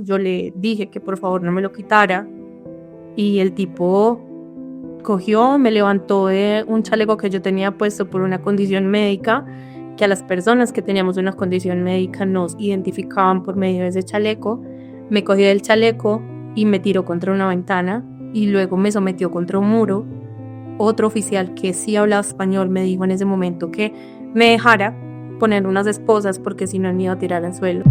yo le dije que por favor no me lo quitara y el tipo cogió, me levantó de un chaleco que yo tenía puesto por una condición médica, que a las personas que teníamos una condición médica nos identificaban por medio de ese chaleco. Me cogió del chaleco y me tiró contra una ventana y luego me sometió contra un muro. Otro oficial que sí hablaba español me dijo en ese momento que me dejara poner unas esposas porque si no me iba a tirar al suelo.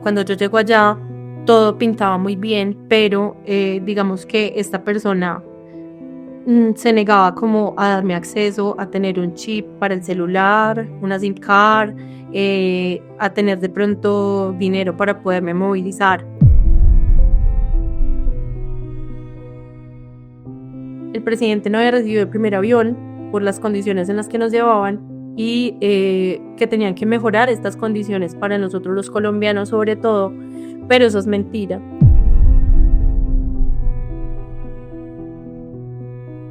Cuando yo llego allá, todo pintaba muy bien, pero digamos que esta persona se negaba como a darme acceso a tener un chip para el celular, una SIM card, a tener de pronto dinero para poderme movilizar. El presidente no había recibido el primer avión por las condiciones en las que nos llevaban y que tenían que mejorar estas condiciones para nosotros los colombianos sobre todo, pero eso es mentira.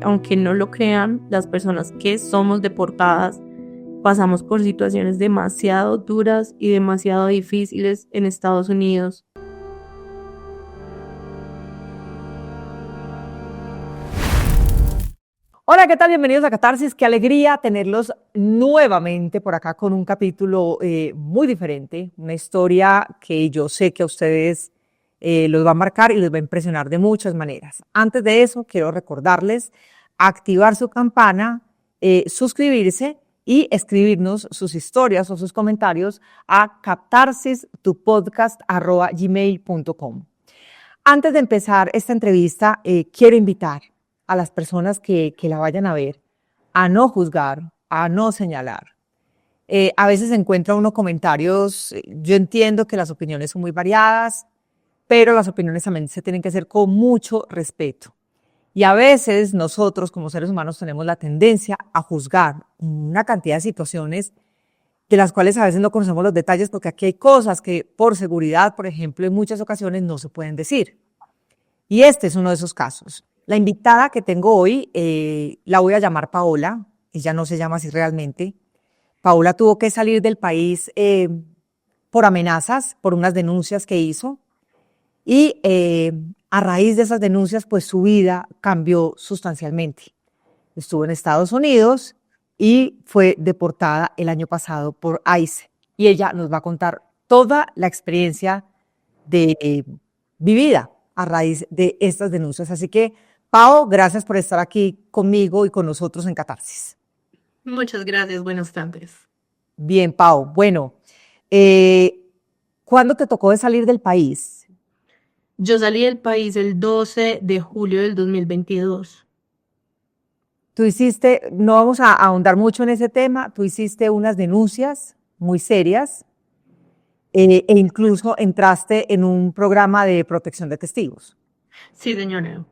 Aunque no lo crean, las personas que somos deportadas pasamos por situaciones demasiado duras y demasiado difíciles en Estados Unidos. Hola, ¿qué tal? Bienvenidos a Catarsis. Qué alegría tenerlos nuevamente por acá con un capítulo muy diferente, una historia que yo sé que a ustedes los va a marcar y les va a impresionar de muchas maneras. Antes de eso, quiero recordarles activar su campana, suscribirse y escribirnos sus historias o sus comentarios a catarsis.tupodcast@gmail.com. Antes de empezar esta entrevista, quiero invitar a las personas que la vayan a ver a no juzgar, a no señalar. A veces encuentra uno comentarios, yo entiendo que las opiniones son muy variadas, pero las opiniones también se tienen que hacer con mucho respeto. Y a veces nosotros como seres humanos tenemos la tendencia a juzgar una cantidad de situaciones de las cuales a veces no conocemos los detalles porque aquí hay cosas que por seguridad, por ejemplo, en muchas ocasiones no se pueden decir. Y este es uno de esos casos. La invitada que tengo hoy la voy a llamar Paola, ella no se llama así realmente. Paola tuvo que salir del país por amenazas, por unas denuncias que hizo y a raíz de esas denuncias pues su vida cambió sustancialmente. Estuvo en Estados Unidos y fue deportada el año pasado por ICE y ella nos va a contar toda la experiencia de vivida a raíz de estas denuncias. Así que, Pao, gracias por estar aquí conmigo y con nosotros en Catarsis. Muchas gracias, buenas tardes. Bien, Pao. Bueno, ¿cuándo te tocó de salir del país? Yo salí del país el 12 de julio del 2022. Tú hiciste, no vamos a ahondar mucho en ese tema, tú hiciste unas denuncias muy serias e incluso entraste en un programa de protección de testigos. Sí, señora.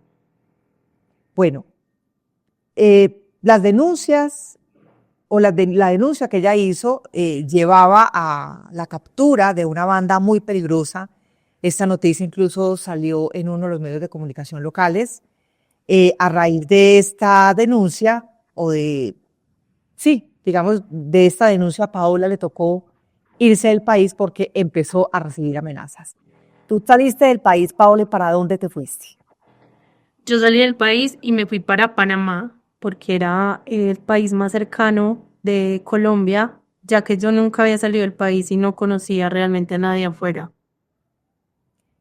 Bueno, las denuncias o la denuncia que ella hizo llevaba a la captura de una banda muy peligrosa. Esta noticia incluso salió en uno de los medios de comunicación locales. A raíz de esta denuncia, digamos, de esta denuncia, a Paola le tocó irse del país porque empezó a recibir amenazas. Tú saliste del país, Paola, ¿para dónde te fuiste? Yo salí del país y me fui para Panamá porque era el país más cercano de Colombia, ya que yo nunca había salido del país y no conocía realmente a nadie afuera.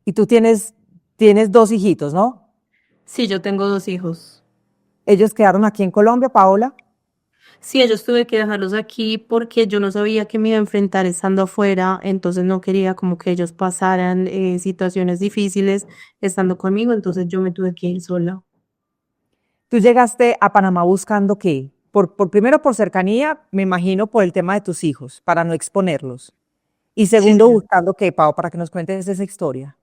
Y tú tienes dos hijitos, ¿no? Sí, yo tengo 2 hijos. Ellos quedaron aquí en Colombia, Paola. Sí, ellos tuve que dejarlos aquí porque yo no sabía que me iba a enfrentar estando afuera, entonces no quería como que ellos pasaran situaciones difíciles estando conmigo, entonces yo me tuve que ir sola. Tú llegaste a Panamá buscando qué? Primero por cercanía, me imagino por el tema de tus hijos, para no exponerlos. Y Sí, segundo, señor. buscando qué, Pao, para que nos cuentes esa historia.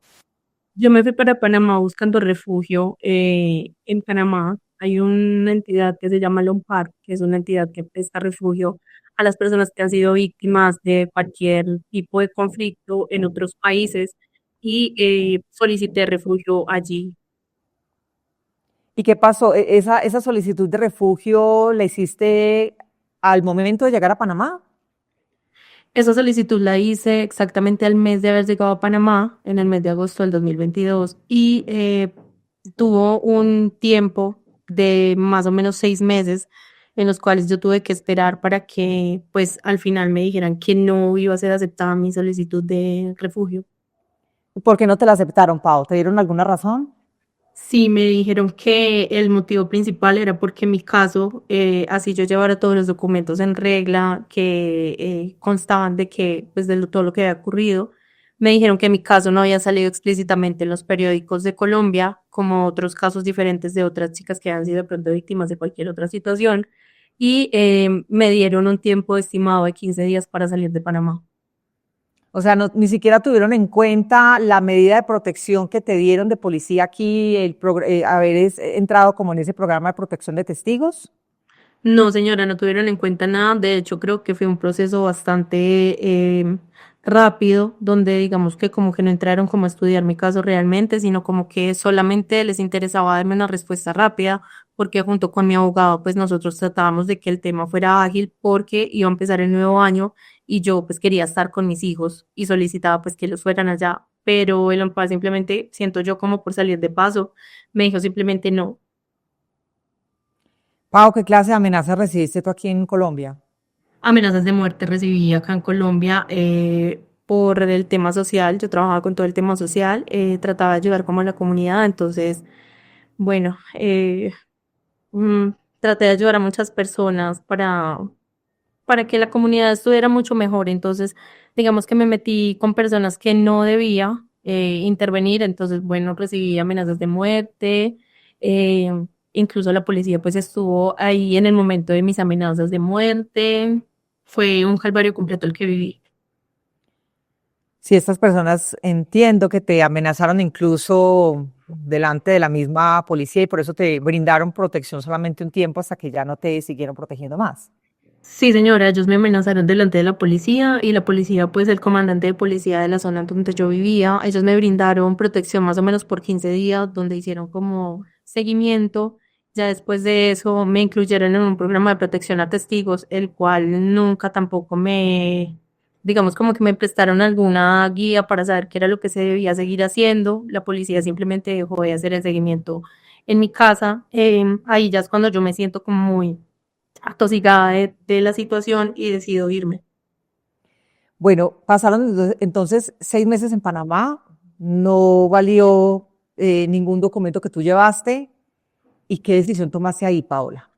Yo me fui para Panamá buscando refugio. En Panamá hay una entidad que se llama LOMPAR, que es una entidad que presta refugio a las personas que han sido víctimas de cualquier tipo de conflicto en otros países y solicité refugio allí. ¿Y qué pasó? ¿Esa solicitud de refugio la hiciste al momento de llegar a Panamá? Esa solicitud la hice exactamente al mes de haber llegado a Panamá, en el mes de agosto del 2022, y tuvo un tiempo de más o menos 6 meses en los cuales yo tuve que esperar para que, pues, al final me dijeran que no iba a ser aceptada mi solicitud de refugio. ¿Por qué no te la aceptaron, Pau? ¿Te dieron alguna razón? Sí, me dijeron que el motivo principal era porque mi caso, así yo llevara todos los documentos en regla que constaban de que, pues, todo lo que había ocurrido, me dijeron que mi caso no había salido explícitamente en los periódicos de Colombia, como otros casos diferentes de otras chicas que han sido de pronto víctimas de cualquier otra situación, y me dieron un tiempo estimado de 15 días para salir de Panamá. O sea, ni siquiera tuvieron en cuenta la medida de protección que te dieron de policía aquí, haber entrado como en ese programa de protección de testigos. No, señora, no tuvieron en cuenta nada. De hecho, creo que fue un proceso bastante rápido, donde digamos que como que no entraron como a estudiar mi caso realmente, sino como que solamente les interesaba darme una respuesta rápida, porque junto con mi abogado, pues nosotros tratábamos de que el tema fuera ágil, porque iba a empezar el nuevo año y yo pues quería estar con mis hijos y solicitaba pues que los fueran allá. Pero el AMPA simplemente, siento yo como por salir de paso, me dijo simplemente no. Pau, ¿qué clase de amenazas recibiste tú aquí en Colombia? Amenazas de muerte recibí acá en Colombia por el tema social. Yo trabajaba con todo el tema social, trataba de ayudar como a la comunidad, entonces, bueno, mm, traté de ayudar a muchas personas para que la comunidad estuviera mucho mejor. Entonces, digamos que me metí con personas que no debía intervenir, entonces, bueno, recibí amenazas de muerte. eh, Incluso la policía pues estuvo ahí en el momento de mis amenazas de muerte. Fue un calvario completo el que viví. Si estas personas entiendo que te amenazaron incluso delante de la misma policía y por eso te brindaron protección solamente un tiempo hasta que ya no te siguieron protegiendo más. Sí, señora, ellos me amenazaron delante de la policía y la policía, pues el comandante de policía de la zona donde yo vivía, ellos me brindaron protección más o menos por 15 días, donde hicieron como seguimiento. Ya después de eso me incluyeron en un programa de protección a testigos, el cual nunca tampoco digamos como que me prestaron alguna guía para saber qué era lo que se debía seguir haciendo. La policía simplemente dejó de hacer el seguimiento en mi casa. Ahí ya es cuando yo me siento como muy atosigada de la situación y decido irme. Bueno, pasaron entonces 6 meses en Panamá, no valió ningún documento que tú llevaste. ¿Y qué decisión tomaste ahí, Paola?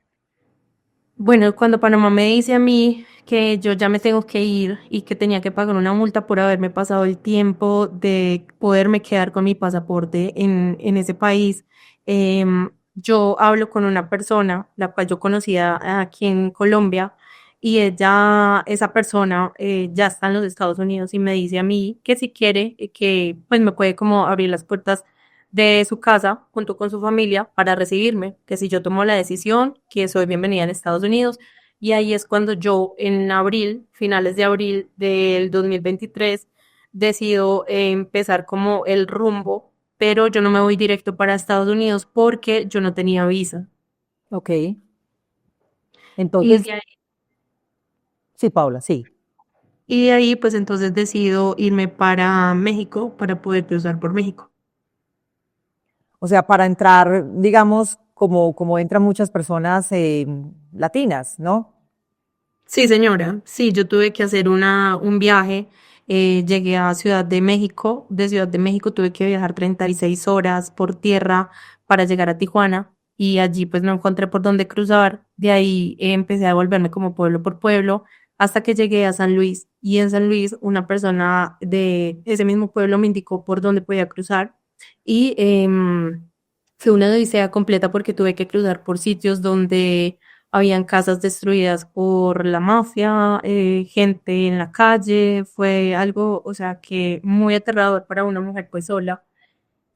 Bueno, cuando Panamá me dice a mí que yo ya me tengo que ir y que tenía que pagar una multa por haberme pasado el tiempo de poderme quedar con mi pasaporte en ese país, yo hablo con una persona, la cual yo conocía aquí en Colombia, y esa persona ya está en los Estados Unidos y me dice a mí que si quiere, que pues me puede como abrir las puertas de su casa junto con su familia para recibirme, que si yo tomo la decisión, que soy bienvenida en Estados Unidos. Y ahí es cuando yo en abril, finales de abril del 2023, decido empezar como el rumbo, pero yo no me voy directo para Estados Unidos porque yo no tenía visa. Ok, Y entonces, de ahí, sí, Paola, sí. y de ahí pues entonces decido irme para México para poder cruzar por México. O sea, para entrar, digamos, como entran muchas personas latinas, ¿no? Sí, señora. Sí, yo tuve que hacer un viaje. Llegué a Ciudad de México. De Ciudad de México tuve que viajar 36 horas por tierra para llegar a Tijuana. Y allí pues no encontré por dónde cruzar. De ahí empecé a volverme como pueblo por pueblo hasta que llegué a San Luis. Y en San Luis una persona de ese mismo pueblo me indicó por dónde podía cruzar. Y fue una odisea completa porque tuve que cruzar por sitios donde habían casas destruidas por la mafia, gente en la calle, fue algo, o sea, que muy aterrador para una mujer pues sola.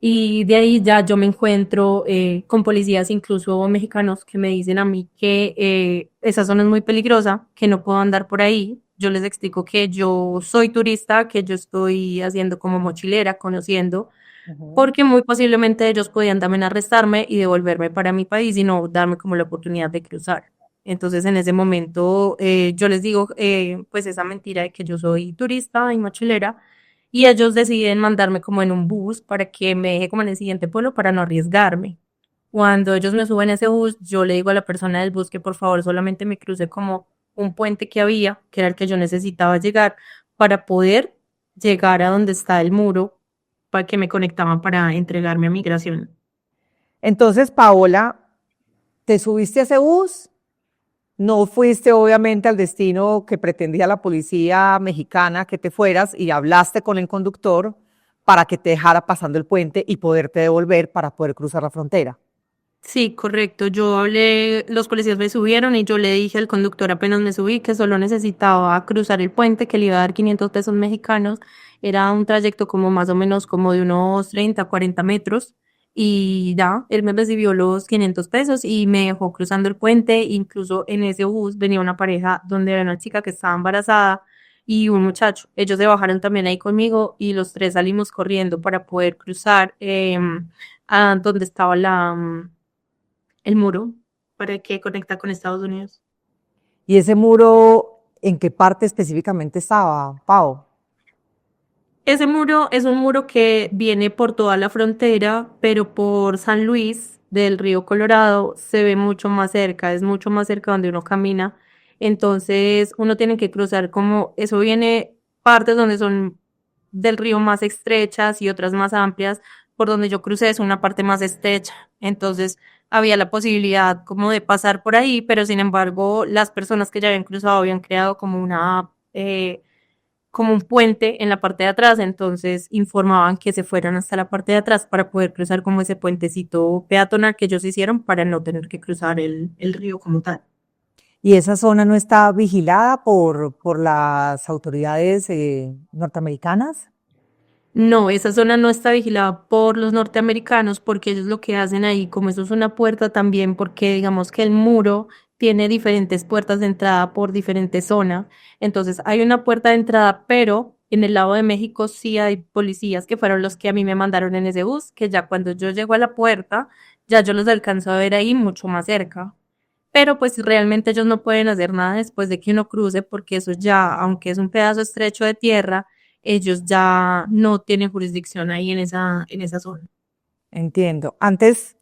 Y de ahí ya yo me encuentro con policías, incluso mexicanos, que me dicen a mí que esa zona es muy peligrosa, que no puedo andar por ahí. Yo les explico que yo soy turista, que yo estoy haciendo como mochilera, conociendo, Ujú. porque muy posiblemente ellos podían también arrestarme y devolverme para mi país y no darme como la oportunidad de cruzar. Entonces en ese momento yo les digo pues esa mentira de que yo soy turista y mochilera y ellos deciden mandarme como en un bus para que me deje como en el siguiente pueblo para no arriesgarme. Cuando ellos me suben a ese bus, yo le digo a la persona del bus que por favor solamente me cruce como un puente que había, que era el que yo necesitaba llegar para poder llegar a donde está el muro para que me conectaban para entregarme a migración. Entonces, Paola, te subiste a ese bus, no fuiste obviamente al destino que pretendía la policía mexicana que te fueras y hablaste con el conductor para que te dejara pasando el puente y poderte devolver para poder cruzar la frontera. Sí, correcto. Yo hablé, los policías me subieron y yo le dije al conductor apenas me subí que solo necesitaba cruzar el puente, que le iba a dar 500 pesos mexicanos. Era un trayecto como más o menos como de unos 30, 40 metros. Y ya, él me recibió los 500 pesos y me dejó cruzando el puente. Incluso en ese bus venía una pareja donde era una chica que estaba embarazada y un muchacho. Ellos se bajaron también ahí conmigo y los tres salimos corriendo para poder cruzar a donde estaba el muro para que conecta con Estados Unidos. ¿Y ese muro en qué parte específicamente estaba, Pao? Ese muro es un muro que viene por toda la frontera, pero por San Luis del río Colorado se ve mucho más cerca, es mucho más cerca donde uno camina. Entonces uno tiene que cruzar como, eso viene partes donde son del río más estrechas y otras más amplias. Por donde yo crucé es una parte más estrecha. Entonces había la posibilidad como de pasar por ahí, pero sin embargo las personas que ya habían cruzado habían creado como un puente en la parte de atrás, entonces informaban que se fueran hasta la parte de atrás para poder cruzar como ese puentecito peatonal que ellos hicieron para no tener que cruzar el río como tal. ¿Y esa zona no está vigilada por las autoridades norteamericanas? No, esa zona no está vigilada por los norteamericanos porque ellos lo que hacen ahí, como eso es una puerta también, porque digamos que el muro tiene diferentes puertas de entrada por diferentes zonas. Entonces hay una puerta de entrada, pero en el lado de México sí hay policías que fueron los que a mí me mandaron en ese bus, que ya cuando yo llego a la puerta, ya yo los alcanzo a ver ahí mucho más cerca. Pero pues realmente ellos no pueden hacer nada después de que uno cruce, porque eso ya, aunque es un pedazo estrecho de tierra, ellos ya no tienen jurisdicción ahí en esa zona. Entiendo. Antes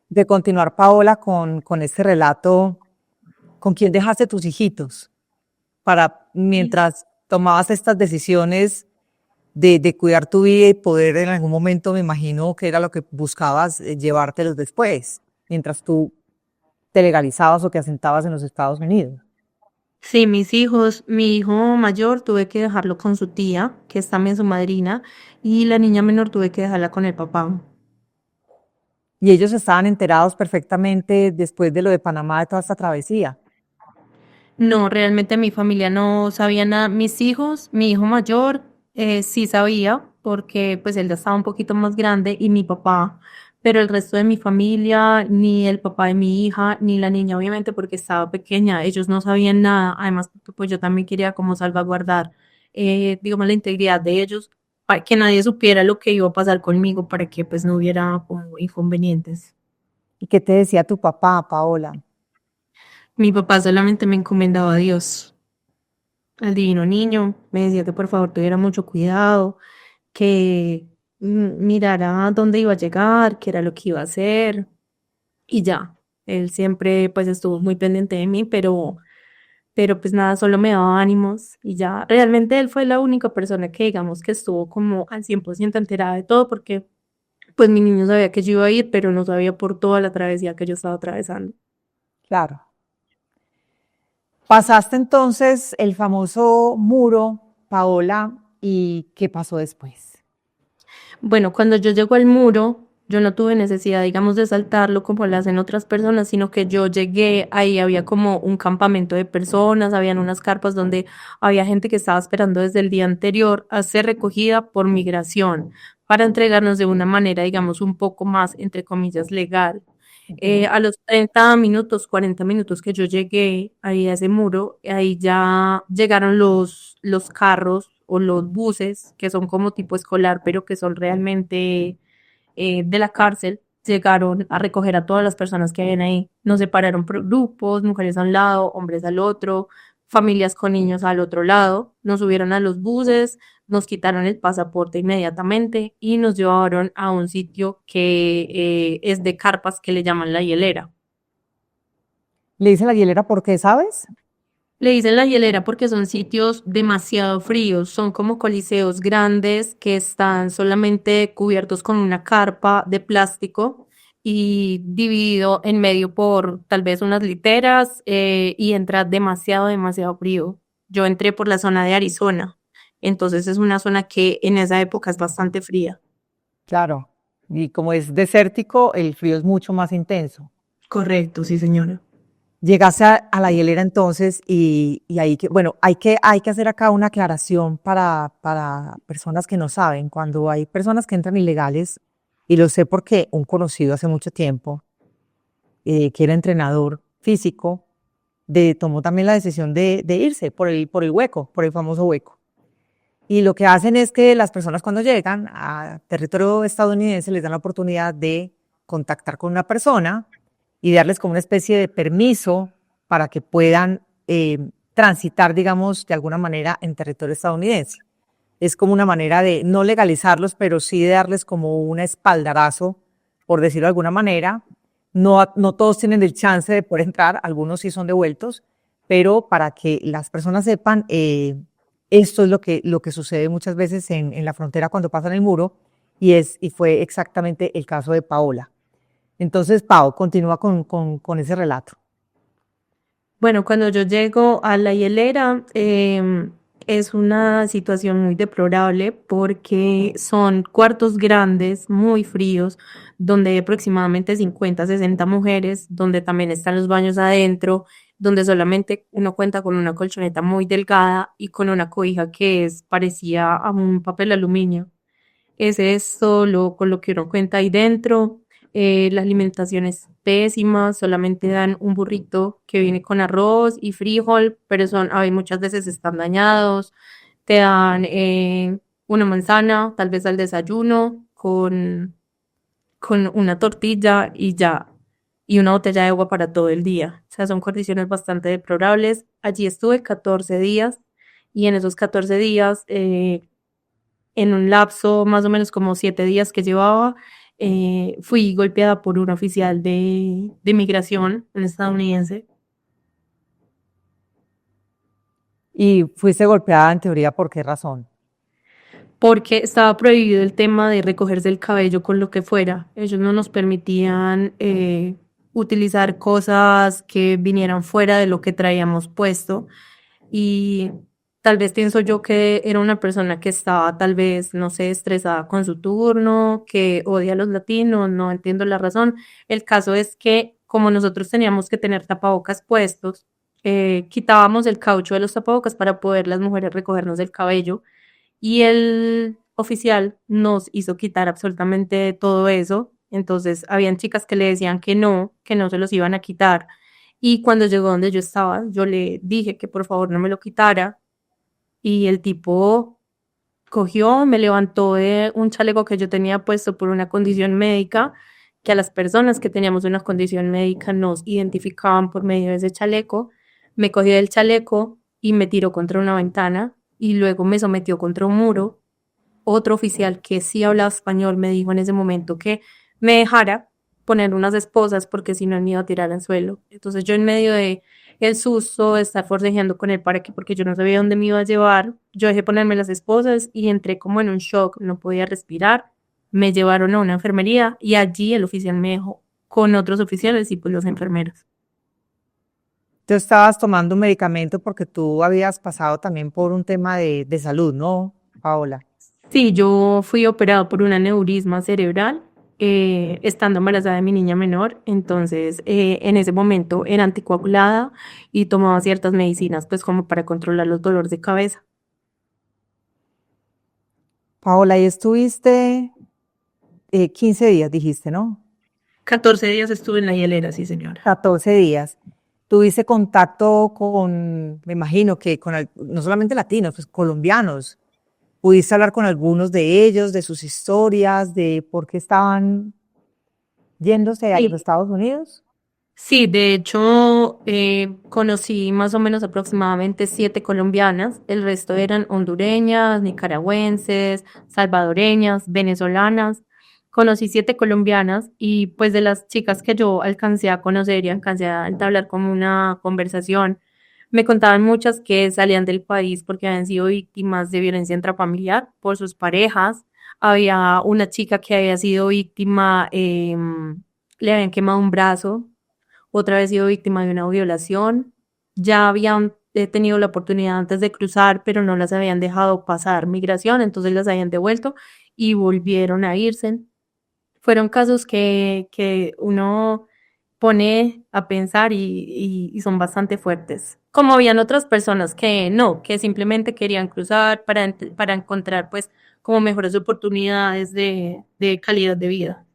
de continuar, Paola, con este relato, ¿con quién dejaste tus hijitos? Para mientras tomabas estas decisiones de cuidar tu vida y poder en algún momento, me imagino que era lo que buscabas, llevártelos después, mientras tú te legalizabas o te asentabas en los Estados Unidos. Sí, mis hijos, mi hijo mayor tuve que dejarlo con su tía, que es también su madrina, y la niña menor tuve que dejarla con el papá. Y ellos estaban enterados perfectamente después de lo de Panamá, de toda esta travesía. No, realmente mi familia no sabía nada. Mis hijos, mi hijo mayor sí sabía porque pues él ya estaba un poquito más grande y mi papá, pero el resto de mi familia, ni el papá de mi hija, ni la niña obviamente porque estaba pequeña, ellos no sabían nada. Además, porque, pues yo también quería como salvaguardar, digamos, la integridad de ellos para que nadie supiera lo que iba a pasar conmigo para que pues no hubiera como inconvenientes. ¿Y qué te decía tu papá, Paola? Mi papá solamente me encomendaba a Dios. Al divino niño, me decía que por favor tuviera mucho cuidado, que mirara dónde iba a llegar, qué era lo que iba a hacer y ya. Él siempre pues estuvo muy pendiente de mí, pero pues nada, solo me daba ánimos y ya. Realmente él fue la única persona que digamos que estuvo como al 100% enterada de todo porque pues mi niño sabía que yo iba a ir, pero no sabía por toda la travesía que yo estaba atravesando. Claro. Pasaste entonces el famoso muro, Paola, ¿y qué pasó después? Bueno, cuando yo llego al muro, yo no tuve necesidad, digamos, de saltarlo como lo hacen otras personas, sino que yo llegué, ahí había como un campamento de personas, habían unas carpas donde había gente que estaba esperando desde el día anterior a ser recogida por migración para entregarnos de una manera, digamos, un poco más, entre comillas, legal. Ujú. A los 30 minutos, 40 minutos que yo llegué ahí a ese muro, ahí ya llegaron los carros o los buses que son como tipo escolar, pero que son realmente de la cárcel. llegaron a recoger a todas las personas que habían ahí. Nos separaron por grupos, mujeres a un lado, hombres al otro, familias con niños al otro lado. Nos subieron a los buses, nos quitaron el pasaporte inmediatamente y nos llevaron a un sitio que es de carpas que le llaman la hielera. Le dicen la hielera porque, ¿sabes? Le dicen la hielera porque son sitios demasiado fríos, son como coliseos grandes que están solamente cubiertos con una carpa de plástico y dividido en medio por tal vez unas literas y entra demasiado frío. Yo entré por la zona de Arizona, entonces es una zona que en esa época es bastante fría. Claro. Y como es desértico, el frío es mucho más intenso. Correcto, sí, señora. Llegaste a la hielera entonces y ahí que, bueno, hay que hacer acá una aclaración para personas que no saben. Cuando hay personas que entran ilegales, y lo sé porque un conocido hace mucho tiempo, que era entrenador físico, tomó también la decisión de irse por el hueco, por el famoso hueco. Y lo que hacen es que las personas cuando llegan a territorio estadounidense les dan la oportunidad de contactar con una persona y darles como una especie de permiso para que puedan transitar, digamos, de alguna manera en territorio estadounidense. Es como una manera de no legalizarlos, pero sí de darles como un espaldarazo, por decirlo de alguna manera. No todos tienen el chance de poder entrar, algunos sí son devueltos, pero para que las personas sepan, esto es lo que sucede muchas veces en la frontera cuando pasan el muro, y fue exactamente el caso de Paola. Entonces, Pau, continúa con ese relato. Bueno, cuando yo llego a la hielera, es una situación muy deplorable porque son cuartos grandes, muy fríos, donde hay aproximadamente 50, 60 mujeres, donde también están los baños adentro, donde solamente uno cuenta con una colchoneta muy delgada y con una cobija que es parecía a un papel aluminio. Es eso con lo que uno cuenta ahí dentro. La alimentación es pésima, solamente dan un burrito que viene con arroz y frijol, pero hay muchas veces están dañados. Te dan una manzana, tal vez al desayuno, con una tortilla y ya, y una botella de agua para todo el día. O sea, son condiciones bastante deplorables. Allí estuve 14 días y en esos 14 días en un lapso más o menos como 7 días que llevaba, fui golpeada por un oficial de migración, un estadounidense, Y fuiste golpeada en teoría, ¿por qué razón? porque estaba prohibido el tema de recogerse el cabello con lo que fuera. Ellos no nos permitían utilizar cosas que vinieran fuera de lo que traíamos puesto. Y tal vez pienso yo que era una persona que estaba tal vez, no sé, estresada con su turno, que odia a los latinos, no entiendo la razón. El caso es que como nosotros teníamos que tener tapabocas puestos, quitábamos el caucho de los tapabocas para poder las mujeres recogernos el cabello y el oficial nos hizo quitar absolutamente todo eso. Entonces, habían chicas que le decían que no se los iban a quitar. Y cuando llegó donde yo estaba, yo le dije que por favor no me lo quitara. Y el tipo cogió, me levantó de un chaleco que yo tenía puesto por una condición médica, que a las personas que teníamos una condición médica nos identificaban por medio de ese chaleco. Me cogió del chaleco y me tiró contra una ventana y luego me sometió contra un muro. Otro oficial que sí hablaba español me dijo en ese momento que me dejara poner unas esposas porque si no me iba a tirar al suelo. Entonces yo en medio de el susto de estar forcejeando con él porque yo no sabía dónde me iba a llevar, yo dejé ponerme las esposas y entré como en un shock, no podía respirar. Me llevaron a una enfermería y allí el oficial me dejó con otros oficiales y pues los enfermeros. Tú estabas tomando un medicamento porque tú habías pasado también por un tema de salud, ¿no, Paola? Sí, yo fui operado por un aneurisma cerebral estando embarazada de mi niña menor, entonces en ese momento era anticoagulada y tomaba ciertas medicinas pues como para controlar los dolores de cabeza. Paola, y estuviste 15 días, dijiste, ¿no? 14 días estuve en la hielera, sí señora. 14 días. Tuviste contacto me imagino que no solamente latinos, pues colombianos. Pudiste hablar con algunos de ellos, de sus historias, de por qué estaban yéndose a los Sí, Estados Unidos. sí, de hecho, conocí más o menos aproximadamente 7 colombianas, el resto eran hondureñas, nicaragüenses, salvadoreñas, venezolanas. Conocí 7 colombianas y pues de las chicas que yo alcancé a conocer y alcancé a entablar como una conversación, me contaban muchas que salían del país porque habían sido víctimas de violencia intrafamiliar por sus parejas. Había una chica que había sido víctima, le habían quemado un brazo, otra vez sido víctima de una violación, ya habían tenido la oportunidad antes de cruzar, pero no las habían dejado pasar migración, entonces las habían devuelto y volvieron a irse. Fueron casos que uno pone a pensar y son bastante fuertes. Como habían otras personas que no, que simplemente querían cruzar para encontrar pues como mejores oportunidades de calidad de vida.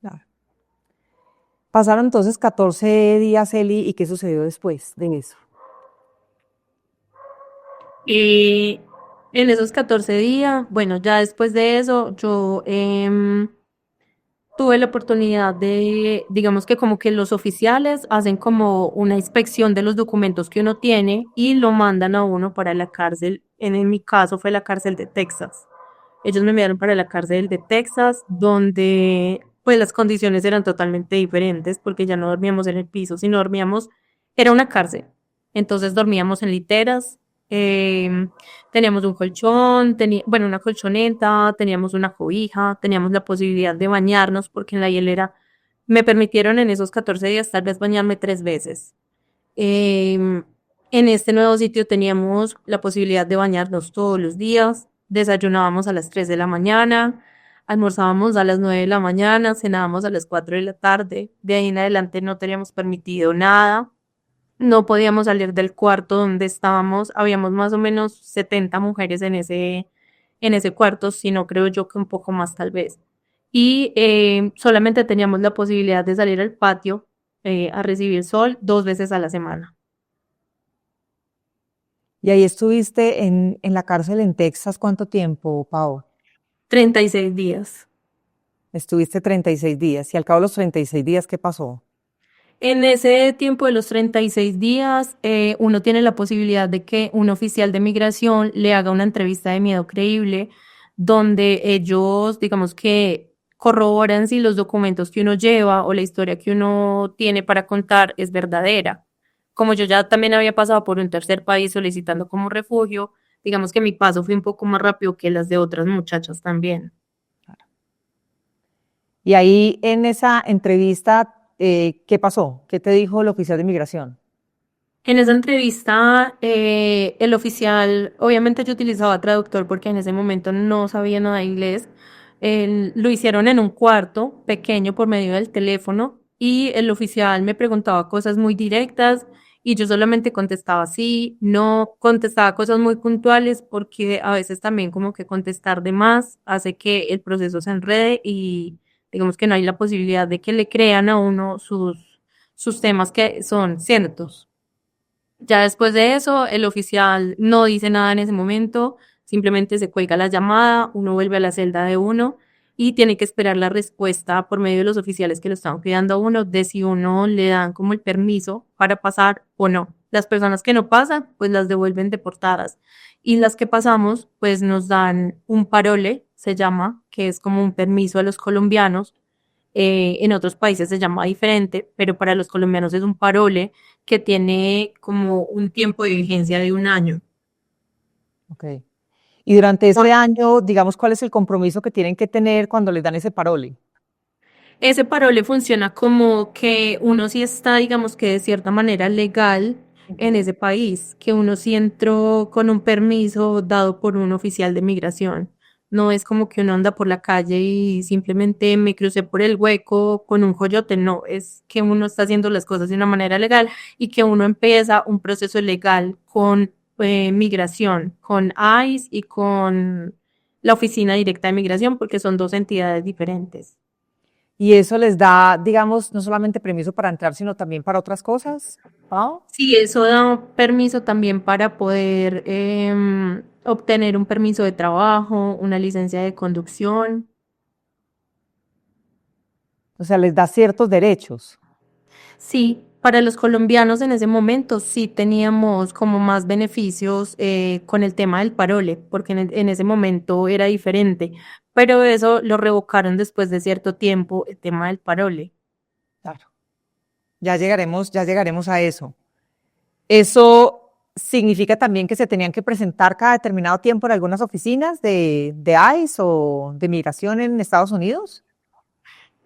Claro. Pasaron entonces 14 días, Eli, ¿y qué sucedió después de eso? Y en esos 14 días, bueno, ya después de eso, yo tuve la oportunidad de, digamos que como que los oficiales hacen como una inspección de los documentos que uno tiene y lo mandan a uno para la cárcel. En mi caso fue la cárcel de Texas. Ellos me enviaron para la cárcel de Texas, donde pues las condiciones eran totalmente diferentes porque ya no dormíamos en el piso, sino dormíamos, era una cárcel. Entonces dormíamos en literas, eh, teníamos un colchón, bueno, una colchoneta, teníamos una cobija, teníamos la posibilidad de bañarnos porque en la hielera me permitieron en esos 14 días tal vez bañarme 3 veces. En este nuevo sitio teníamos la posibilidad de bañarnos todos los días, desayunábamos a las 3 de la mañana, almorzábamos a las 9 de la mañana, cenábamos a las 4 de la tarde, de ahí en adelante no teníamos permitido nada, no podíamos salir del cuarto donde estábamos, habíamos más o menos 70 mujeres en ese cuarto, si no creo yo que un poco más tal vez. Y solamente teníamos la posibilidad de salir al patio a recibir sol 2 veces a la semana. Y ahí estuviste en la cárcel en Texas, ¿cuánto tiempo, Pau? 36 días. Estuviste 36 días. Y al cabo de los 36 días, ¿qué pasó? En ese tiempo de los 36 días, uno tiene la posibilidad de que un oficial de migración le haga una entrevista de miedo creíble, donde ellos, digamos que corroboran si los documentos que uno lleva o la historia que uno tiene para contar es verdadera. Como yo ya también había pasado por un tercer país solicitando como refugio, digamos que mi paso fue un poco más rápido que las de otras muchachas también. Y ahí en esa entrevista, ¿qué pasó? ¿Qué te dijo el oficial de migración? En esa entrevista, el oficial, obviamente yo utilizaba traductor porque en ese momento no sabía nada de inglés. Lo hicieron en un cuarto pequeño por medio del teléfono y el oficial me preguntaba cosas muy directas y yo solamente contestaba sí, no, contestaba cosas muy puntuales porque a veces también como que contestar de más hace que el proceso se enrede y digamos que no hay la posibilidad de que le crean a uno sus temas que son ciertos. Ya después de eso, el oficial no dice nada en ese momento, simplemente se cuelga la llamada, uno vuelve a la celda de uno y tiene que esperar la respuesta por medio de los oficiales que lo están cuidando a uno de si uno le dan como el permiso para pasar o no. Las personas que no pasan, pues las devuelven deportadas. Y las que pasamos, pues nos dan un parole, se llama, que es como un permiso a los colombianos. En otros países se llama diferente, pero para los colombianos es un parole que tiene como un tiempo de vigencia de un año. Ok. Y durante ese año, digamos, ¿cuál es el compromiso que tienen que tener cuando les dan ese parole? Ese parole funciona como que uno sí está, digamos que de cierta manera legal en ese país, que uno sí entró con un permiso dado por un oficial de migración. No es como que uno anda por la calle y simplemente me crucé por el hueco con un coyote, no, es que uno está haciendo las cosas de una manera legal y que uno empieza un proceso legal con migración, con ICE y con la oficina directa de migración, porque son dos entidades diferentes. Y eso les da, digamos, no solamente permiso para entrar, sino también para otras cosas. ¿Ah? Sí, eso da permiso también para poder obtener un permiso de trabajo, una licencia de conducción. O sea, les da ciertos derechos. Sí, para los colombianos en ese momento sí teníamos como más beneficios con el tema del parole, porque en ese momento era diferente, pero eso lo revocaron después de cierto tiempo, el tema del parole. Claro. Ya llegaremos a eso. Eso significa también que se tenían que presentar cada determinado tiempo en algunas oficinas de ICE o de migración en Estados Unidos.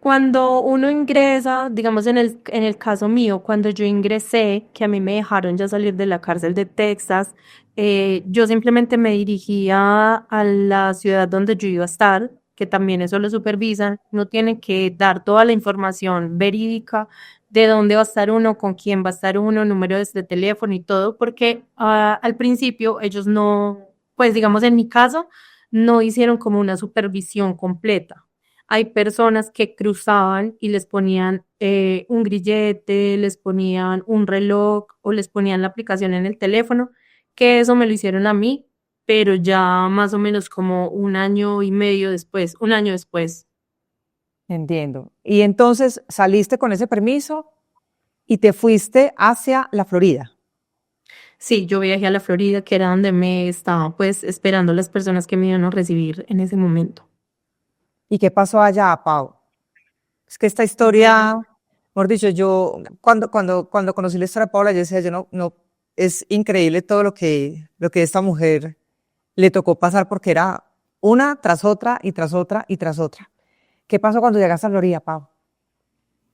Cuando uno ingresa, digamos en el caso mío, cuando yo ingresé, que a mí me dejaron ya salir de la cárcel de Texas, yo simplemente me dirigía a la ciudad donde yo iba a estar, que también eso lo supervisan. No tiene que dar toda la información verídica de dónde va a estar uno, con quién va a estar uno, números de teléfono y todo, porque al principio ellos no, pues digamos en mi caso, no hicieron como una supervisión completa. Hay personas que cruzaban y les ponían un grillete, les ponían un reloj o les ponían la aplicación en el teléfono, que eso me lo hicieron a mí, pero ya más o menos como un año y medio después, un año después. Entiendo. Y entonces saliste con ese permiso y te fuiste hacia la Florida. Sí, yo viajé a la Florida, que era donde me estaban pues esperando las personas que me iban a recibir en ese momento. ¿Y qué pasó allá, Pau? Es que esta historia, mejor dicho, yo cuando conocí la historia de Paula, yo decía, yo no, es increíble todo lo que esta mujer le tocó pasar porque era una tras otra y tras otra y tras otra. ¿Qué pasó cuando llegaste a Florida, Pau?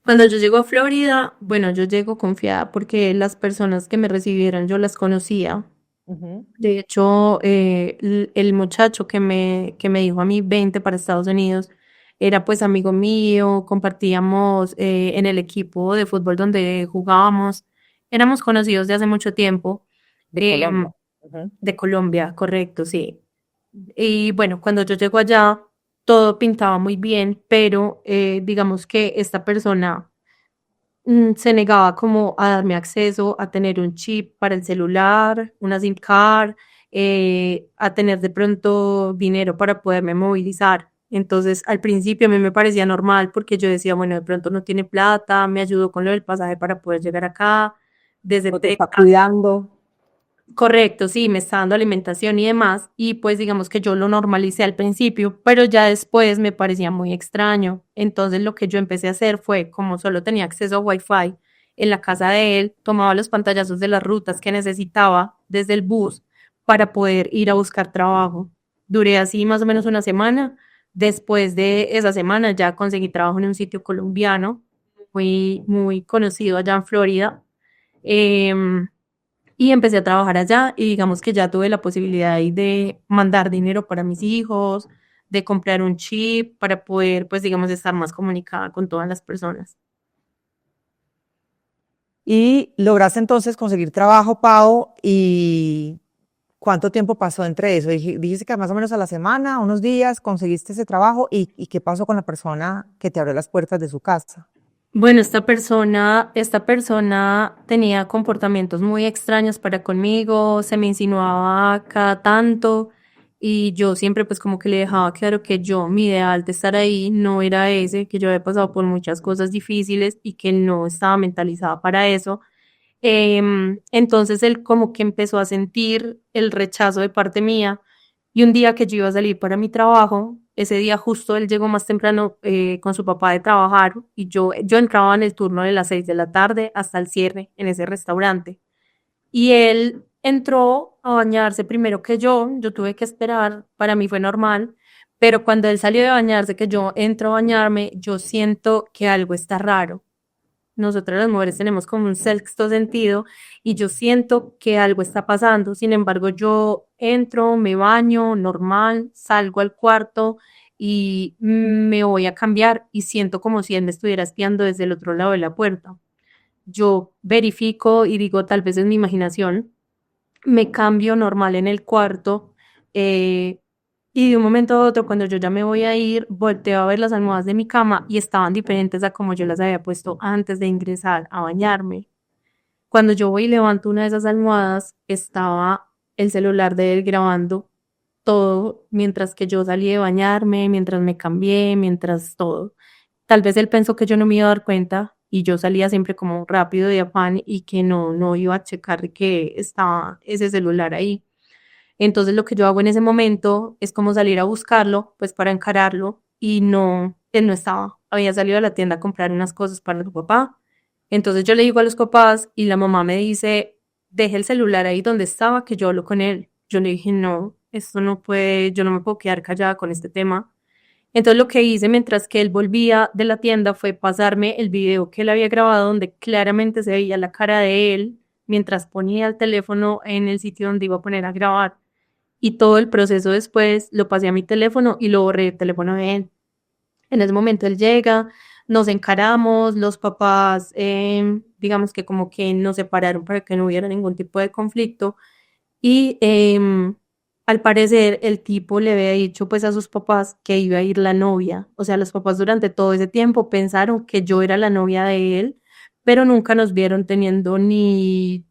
Cuando yo llego a Florida, bueno, yo llego confiada porque las personas que me recibieron yo las conocía. Ujú. De hecho, el muchacho que me dijo a mí 20 para Estados Unidos era pues amigo mío, compartíamos en el equipo de fútbol donde jugábamos, éramos conocidos de hace mucho tiempo, De Colombia. Ujú. de Colombia, correcto, sí. Y bueno, cuando yo llego allá, todo pintaba muy bien, pero digamos que esta persona se negaba como a darme acceso a tener un chip para el celular, una SIM card, a tener de pronto dinero para poderme movilizar. Entonces, al principio a mí me parecía normal porque yo decía, bueno, de pronto no tiene plata, me ayudó con lo del pasaje para poder llegar acá, desde O te está Texas. cuidando. Correcto, sí, me está dando alimentación y demás, y pues digamos que yo lo normalicé al principio, pero ya después me parecía muy extraño. Entonces lo que yo empecé a hacer fue, como solo tenía acceso a Wi-Fi en la casa de él, tomaba los pantallazos de las rutas que necesitaba desde el bus para poder ir a buscar trabajo. Duré así más o menos una semana. Después de esa semana ya conseguí trabajo en un sitio colombiano muy conocido allá en Florida. Em, y empecé a trabajar allá y digamos que ya tuve la posibilidad ahí de mandar dinero para mis hijos, de comprar un chip para poder, pues digamos, estar más comunicada con todas las personas. Y lograste entonces conseguir trabajo, Pau, y ¿cuánto tiempo pasó entre eso? Dijiste que más o menos a la semana, unos días, conseguiste ese trabajo y ¿qué pasó con la persona que te abrió las puertas de su casa? Bueno, esta persona tenía comportamientos muy extraños para conmigo, se me insinuaba cada tanto y yo siempre pues como que le dejaba claro que yo, mi ideal de estar ahí no era ese, que yo había pasado por muchas cosas difíciles y que no estaba mentalizada para eso. Entonces él como que empezó a sentir el rechazo de parte mía y un día que yo iba a salir para mi trabajo, ese día justo él llegó más temprano con su papá de trabajar y yo entraba en el turno de las 6 de la tarde hasta el cierre en ese restaurante. Y él entró a bañarse primero que yo tuve que esperar, para mí fue normal, pero cuando él salió de bañarse, que yo entro a bañarme, yo siento que algo está raro. Nosotras las mujeres tenemos como un sexto sentido y yo siento que algo está pasando. Sin embargo, yo entro, me baño normal, salgo al cuarto y me voy a cambiar y siento como si él me estuviera espiando desde el otro lado de la puerta. Yo verifico y digo, tal vez es mi imaginación, me cambio normal en el cuarto eh, y de un momento a otro, cuando yo ya me voy a ir, volteo a ver las almohadas de mi cama y estaban diferentes a como yo las había puesto antes de ingresar a bañarme. Cuando yo voy y levanto una de esas almohadas, estaba el celular de él grabando todo mientras que yo salí de bañarme, mientras me cambié, mientras todo. Tal vez él pensó que yo no me iba a dar cuenta y yo salía siempre como rápido de afán y que no iba a checar que estaba ese celular ahí. Entonces lo que yo hago en ese momento es como salir a buscarlo, pues para encararlo y no, él no estaba. Había salido a la tienda a comprar unas cosas para su papá. Entonces yo le digo a los papás y la mamá me dice, deje el celular ahí donde estaba, que yo hablo con él. Yo le dije, no, esto no puede, yo no me puedo quedar callada con este tema. Entonces lo que hice mientras que él volvía de la tienda fue pasarme el video que él había grabado donde claramente se veía la cara de él mientras ponía el teléfono en el sitio donde iba a poner a grabar. Y todo el proceso después lo pasé a mi teléfono y lo borré el teléfono de él. En ese momento él llega, nos encaramos, los papás, digamos que como que nos separaron para que no hubiera ningún tipo de conflicto. Y al parecer el tipo le había dicho pues a sus papás que iba a ir la novia. O sea, los papás durante todo ese tiempo pensaron que yo era la novia de él, pero nunca nos vieron teniendo ni,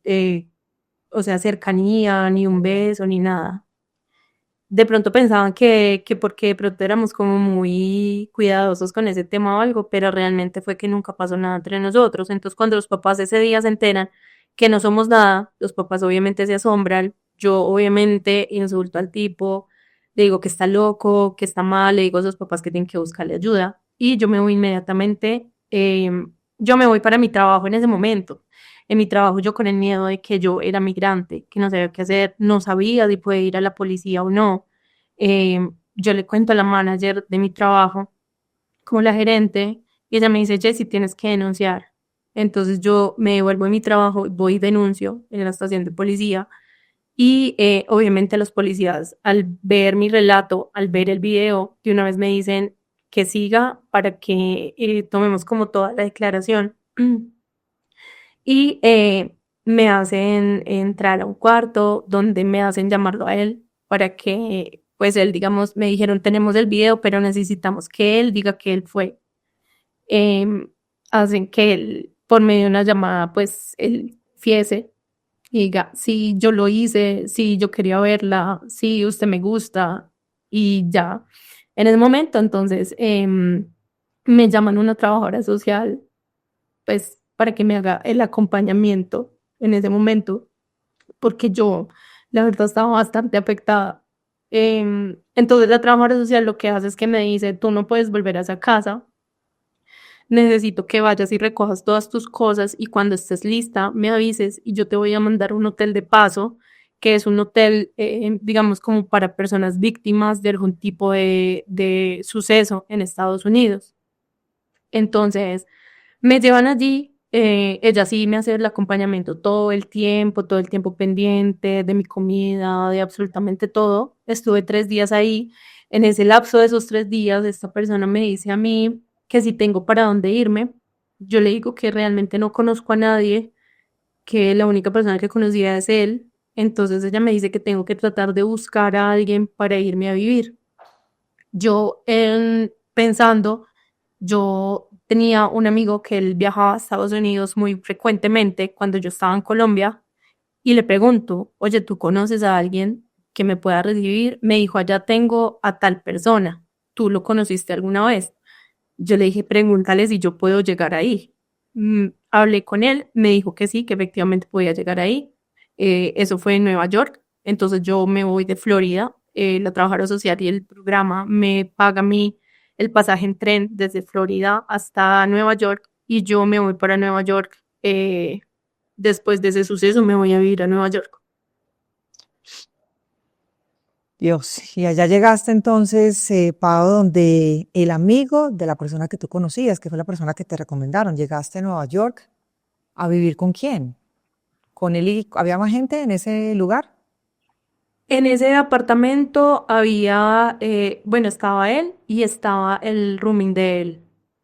o sea, cercanía, ni un beso, ni nada. De pronto pensaban que porque de pronto éramos como muy cuidadosos con ese tema o algo, pero realmente fue que nunca pasó nada entre nosotros. Entonces, cuando los papás ese día se enteran que no somos nada, los papás obviamente se asombran. Yo obviamente insulto al tipo, le digo que está loco, que está mal, le digo a sus papás que tienen que buscarle ayuda y yo me voy inmediatamente, yo me voy para mi trabajo en ese momento. En mi trabajo yo con el miedo de que yo era migrante, que no sabía qué hacer, no sabía si podía ir a la policía o no. Yo le cuento a la manager de mi trabajo, como la gerente, y ella me dice, Jessy, tienes que denunciar. Entonces yo me devuelvo de mi trabajo, voy y denuncio en la estación de policía y obviamente los policías al ver mi relato, al ver el video, de una vez me dicen que siga para que tomemos como toda la declaración. Y me hacen entrar a un cuarto donde me hacen llamarlo a él para que, pues él, digamos, me dijeron, tenemos el video, pero necesitamos que él diga que él fue. Em, Hacen que él, por medio de una llamada, pues él fiese y diga, sí, yo lo hice, sí, yo quería verla, sí, usted me gusta y ya. En ese momento, entonces, me llaman una trabajadora social pues para que me haga el acompañamiento en ese momento, porque yo, la verdad, estaba bastante afectada. Entonces la trabajadora social lo que hace es que me dice, tú no puedes volver a esa casa, necesito que vayas y recojas todas tus cosas y cuando estés lista me avises y yo te voy a mandar un hotel de paso, que es un hotel, digamos, como para personas víctimas de algún tipo de suceso en Estados Unidos. Entonces, me llevan allí, ella sí me hace el acompañamiento todo el tiempo pendiente de mi comida, de absolutamente todo. Estuve 3 días ahí. En ese lapso de esos 3 días, esta persona me dice a mí que si tengo para dónde irme. Yo le digo que realmente no conozco a nadie, que la única persona que conocía es él. Entonces ella me dice que tengo que tratar de buscar a alguien para irme a vivir. Yo pensando yo tenía un amigo que él viajaba a Estados Unidos muy frecuentemente cuando yo estaba en Colombia y le pregunto, oye, ¿tú conoces a alguien que me pueda recibir? Me dijo, allá tengo a tal persona. ¿Tú lo conociste alguna vez? Yo le dije, pregúntale si yo puedo llegar ahí. Hablé con él, me dijo que sí, que efectivamente podía llegar ahí. Eso fue en Nueva York. Entonces yo me voy de Florida. La trabajadora social y el programa me paga a mí el pasaje en tren desde Florida hasta Nueva York y yo me voy para Nueva York. Después de ese suceso me voy a vivir a Nueva York. Dios, y allá llegaste entonces, Pau, donde el amigo de la persona que tú conocías, que fue la persona que te recomendaron, llegaste a Nueva York a vivir con quién, con él y había más gente en ese lugar. En ese apartamento había, bueno, estaba él y estaba el rooming de él,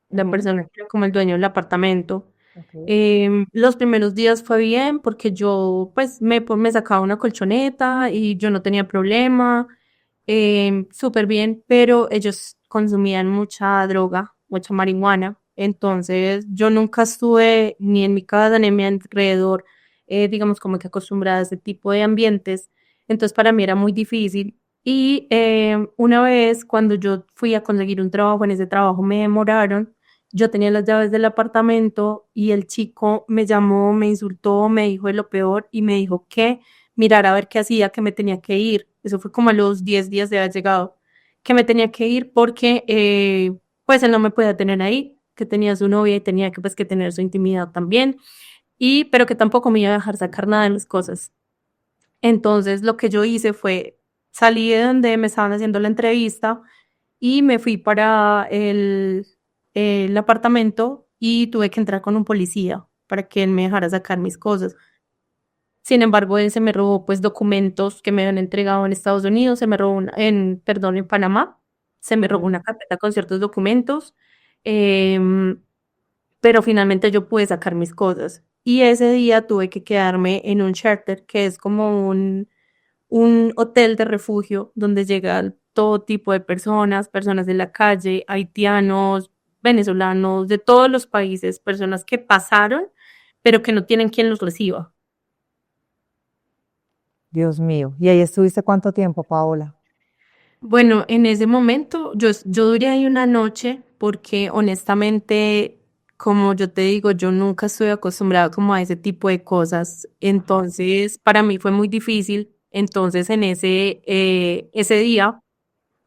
la Ujú. persona que era como el dueño del apartamento. Okay. Los primeros días fue bien porque yo pues me sacaba una colchoneta y yo no tenía problema, súper bien, pero ellos consumían mucha droga, mucha marihuana, entonces yo nunca estuve ni en mi casa ni en mi alrededor, digamos como que acostumbrada a ese tipo de ambientes, entonces para mí era muy difícil. Y una vez cuando yo fui a conseguir un trabajo, en ese trabajo me demoraron Yo tenía las llaves del apartamento y el chico me llamó, me insultó, me dijo de lo peor y me dijo que mirara a ver qué hacía, que me tenía que ir. Eso fue como a los 10 días de haber llegado, que me tenía que ir porque pues él no me podía tener ahí, que tenía su novia y tenía que pues que tener su intimidad también, y pero que tampoco me iba a dejar sacar nada de mis cosas. Entonces lo que yo hice fue salí de donde me estaban haciendo la entrevista y me fui para el apartamento y tuve que entrar con un policía para que él me dejara sacar mis cosas. Sin embargo, él se me robó pues documentos que me habían entregado en Estados Unidos, se me robó perdón, en Panamá, se me robó una carpeta con ciertos documentos, em, pero finalmente yo pude sacar mis cosas. Y ese día tuve que quedarme en un shelter, que es como un hotel de refugio donde llegan todo tipo de personas, personas de la calle, haitianos, venezolanos, de todos los países, personas que pasaron, pero que no tienen quien los reciba. Dios mío. ¿Y ahí estuviste cuánto tiempo, Paola? Bueno, en ese momento yo duré ahí una noche porque honestamente, como yo te digo, yo nunca estoy acostumbrada como a ese tipo de cosas. Entonces, para mí fue muy difícil. Entonces, ese día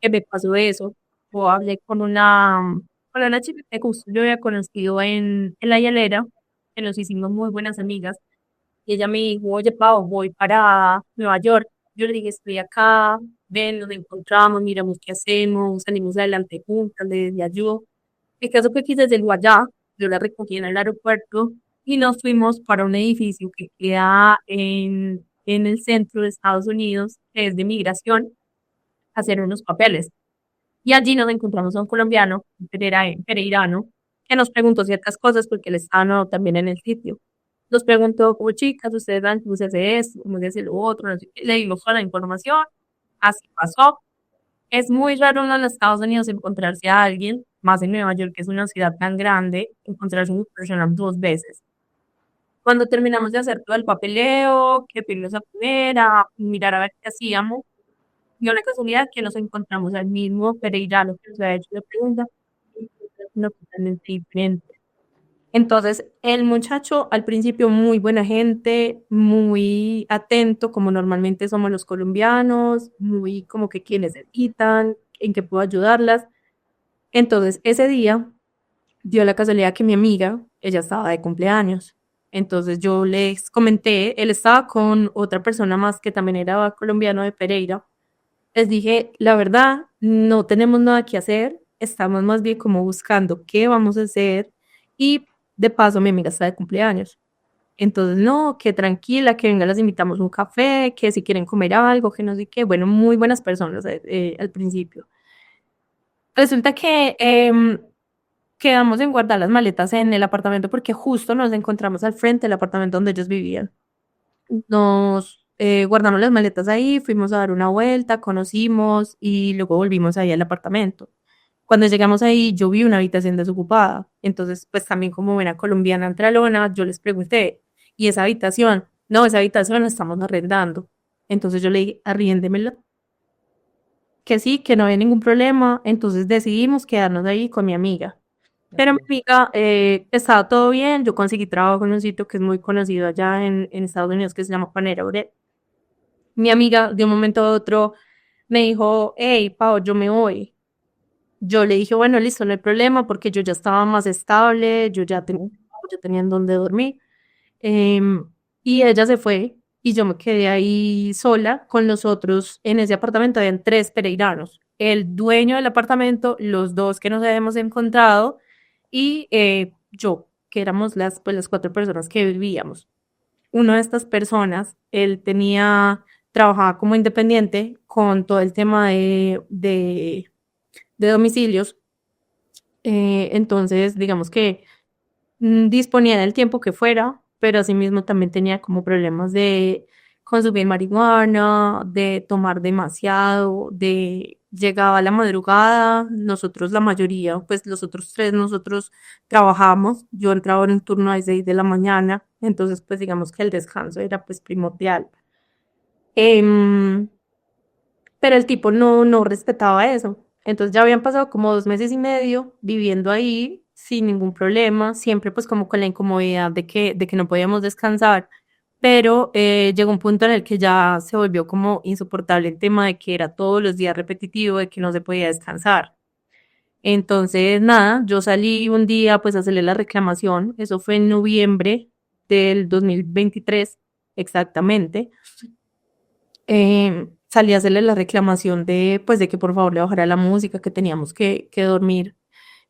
que me pasó eso, yo hablé con una chica que justo yo había conocido en la hielera, que nos hicimos muy buenas amigas, y ella me dijo, oye, Pau, voy para Nueva York. Yo le dije, estoy acá, ven, nos encontramos, miramos qué hacemos, salimos adelante juntas, le di ayuda. El caso fue que desde el Guayá, yo la recogí en el aeropuerto y nos fuimos para un edificio que queda en el centro de Estados Unidos, que es de migración, a hacer unos papeles. Y allí nos encontramos a un colombiano, un pereirano, que nos preguntó ciertas cosas porque él estaba nuevo también en el sitio. Nos preguntó como chicas, ustedes dan, cómo se hace esto, cómo se hace lo otro, no sé qué. Le dimos toda la información, así pasó. Es muy raro en los Estados Unidos encontrarse a alguien, más en Nueva York, que es una ciudad tan grande, encontrarse una persona dos veces. Cuando terminamos de hacer todo el papeleo, que fuimos a comer, a mirar a ver qué hacíamos, dio la casualidad que nos encontramos al mismo Pereirano que nos había hecho la pregunta, y no totalmente diferente. Entonces, el muchacho al principio muy buena gente, muy atento, como normalmente somos los colombianos, muy como que quienes necesitan, en qué puedo ayudarlas. Entonces, ese día dio la casualidad que mi amiga, ella estaba de cumpleaños. Entonces yo les comenté, él estaba con otra persona más que también era colombiano de Pereira. Les dije, la verdad, no tenemos nada que hacer, estamos más bien como buscando qué vamos a hacer y de paso mi amiga está de cumpleaños. Entonces, no, que tranquila, que venga, las invitamos a un café, que si quieren comer algo, que no sé qué, bueno, muy buenas personas al principio. Resulta que quedamos en guardar las maletas en el apartamento porque justo nos encontramos al frente del apartamento donde ellos vivían. Nos guardamos las maletas ahí, fuimos a dar una vuelta, conocimos y luego volvimos ahí al apartamento. Cuando llegamos ahí, yo vi una habitación desocupada. Entonces, pues también como buena colombiana antralona, yo les pregunté, ¿y esa habitación? No, esa habitación la estamos arrendando. Entonces yo le dije, arriéndemela. Que sí, que no había ningún problema. Entonces decidimos quedarnos ahí con mi amiga. Pero mi amiga, estaba todo bien, yo conseguí trabajo en un sitio que es muy conocido allá en Estados Unidos que se llama Panera Bread. Mi amiga de un momento a otro me dijo, hey, Pau, yo me voy. Yo le dije, bueno, listo, no hay problema porque yo ya estaba más estable, yo ya tenía, ya tenía en dónde dormir. Em, y ella se fue y yo me quedé ahí sola con los otros. En ese apartamento habían tres pereiranos. El dueño del apartamento, los dos que nos habíamos encontrado y yo, que éramos pues, las cuatro personas que vivíamos. Una de estas personas, trabajaba como independiente con todo el tema de domicilios. Entonces, digamos que disponía del tiempo que fuera, pero asimismo también tenía como problemas de consumir marihuana, de tomar demasiado, de llegaba a la madrugada, nosotros la mayoría, pues los otros tres nosotros trabajamos, yo entraba en un turno a las 6 de la mañana, entonces pues digamos que el descanso era pues primordial. Em, pero el tipo no respetaba eso. Entonces ya habían pasado como 2 meses y medio viviendo ahí, sin ningún problema, siempre pues como con la incomodidad de que no podíamos descansar, pero llegó un punto en el que ya se volvió como insoportable el tema de que era todos los días repetitivo, de que no se podía descansar. Entonces, nada, yo salí un día pues a hacerle la reclamación, eso fue en noviembre del 2023 exactamente. Salí a hacerle la reclamación de pues de que por favor le bajara la música, que teníamos que dormir.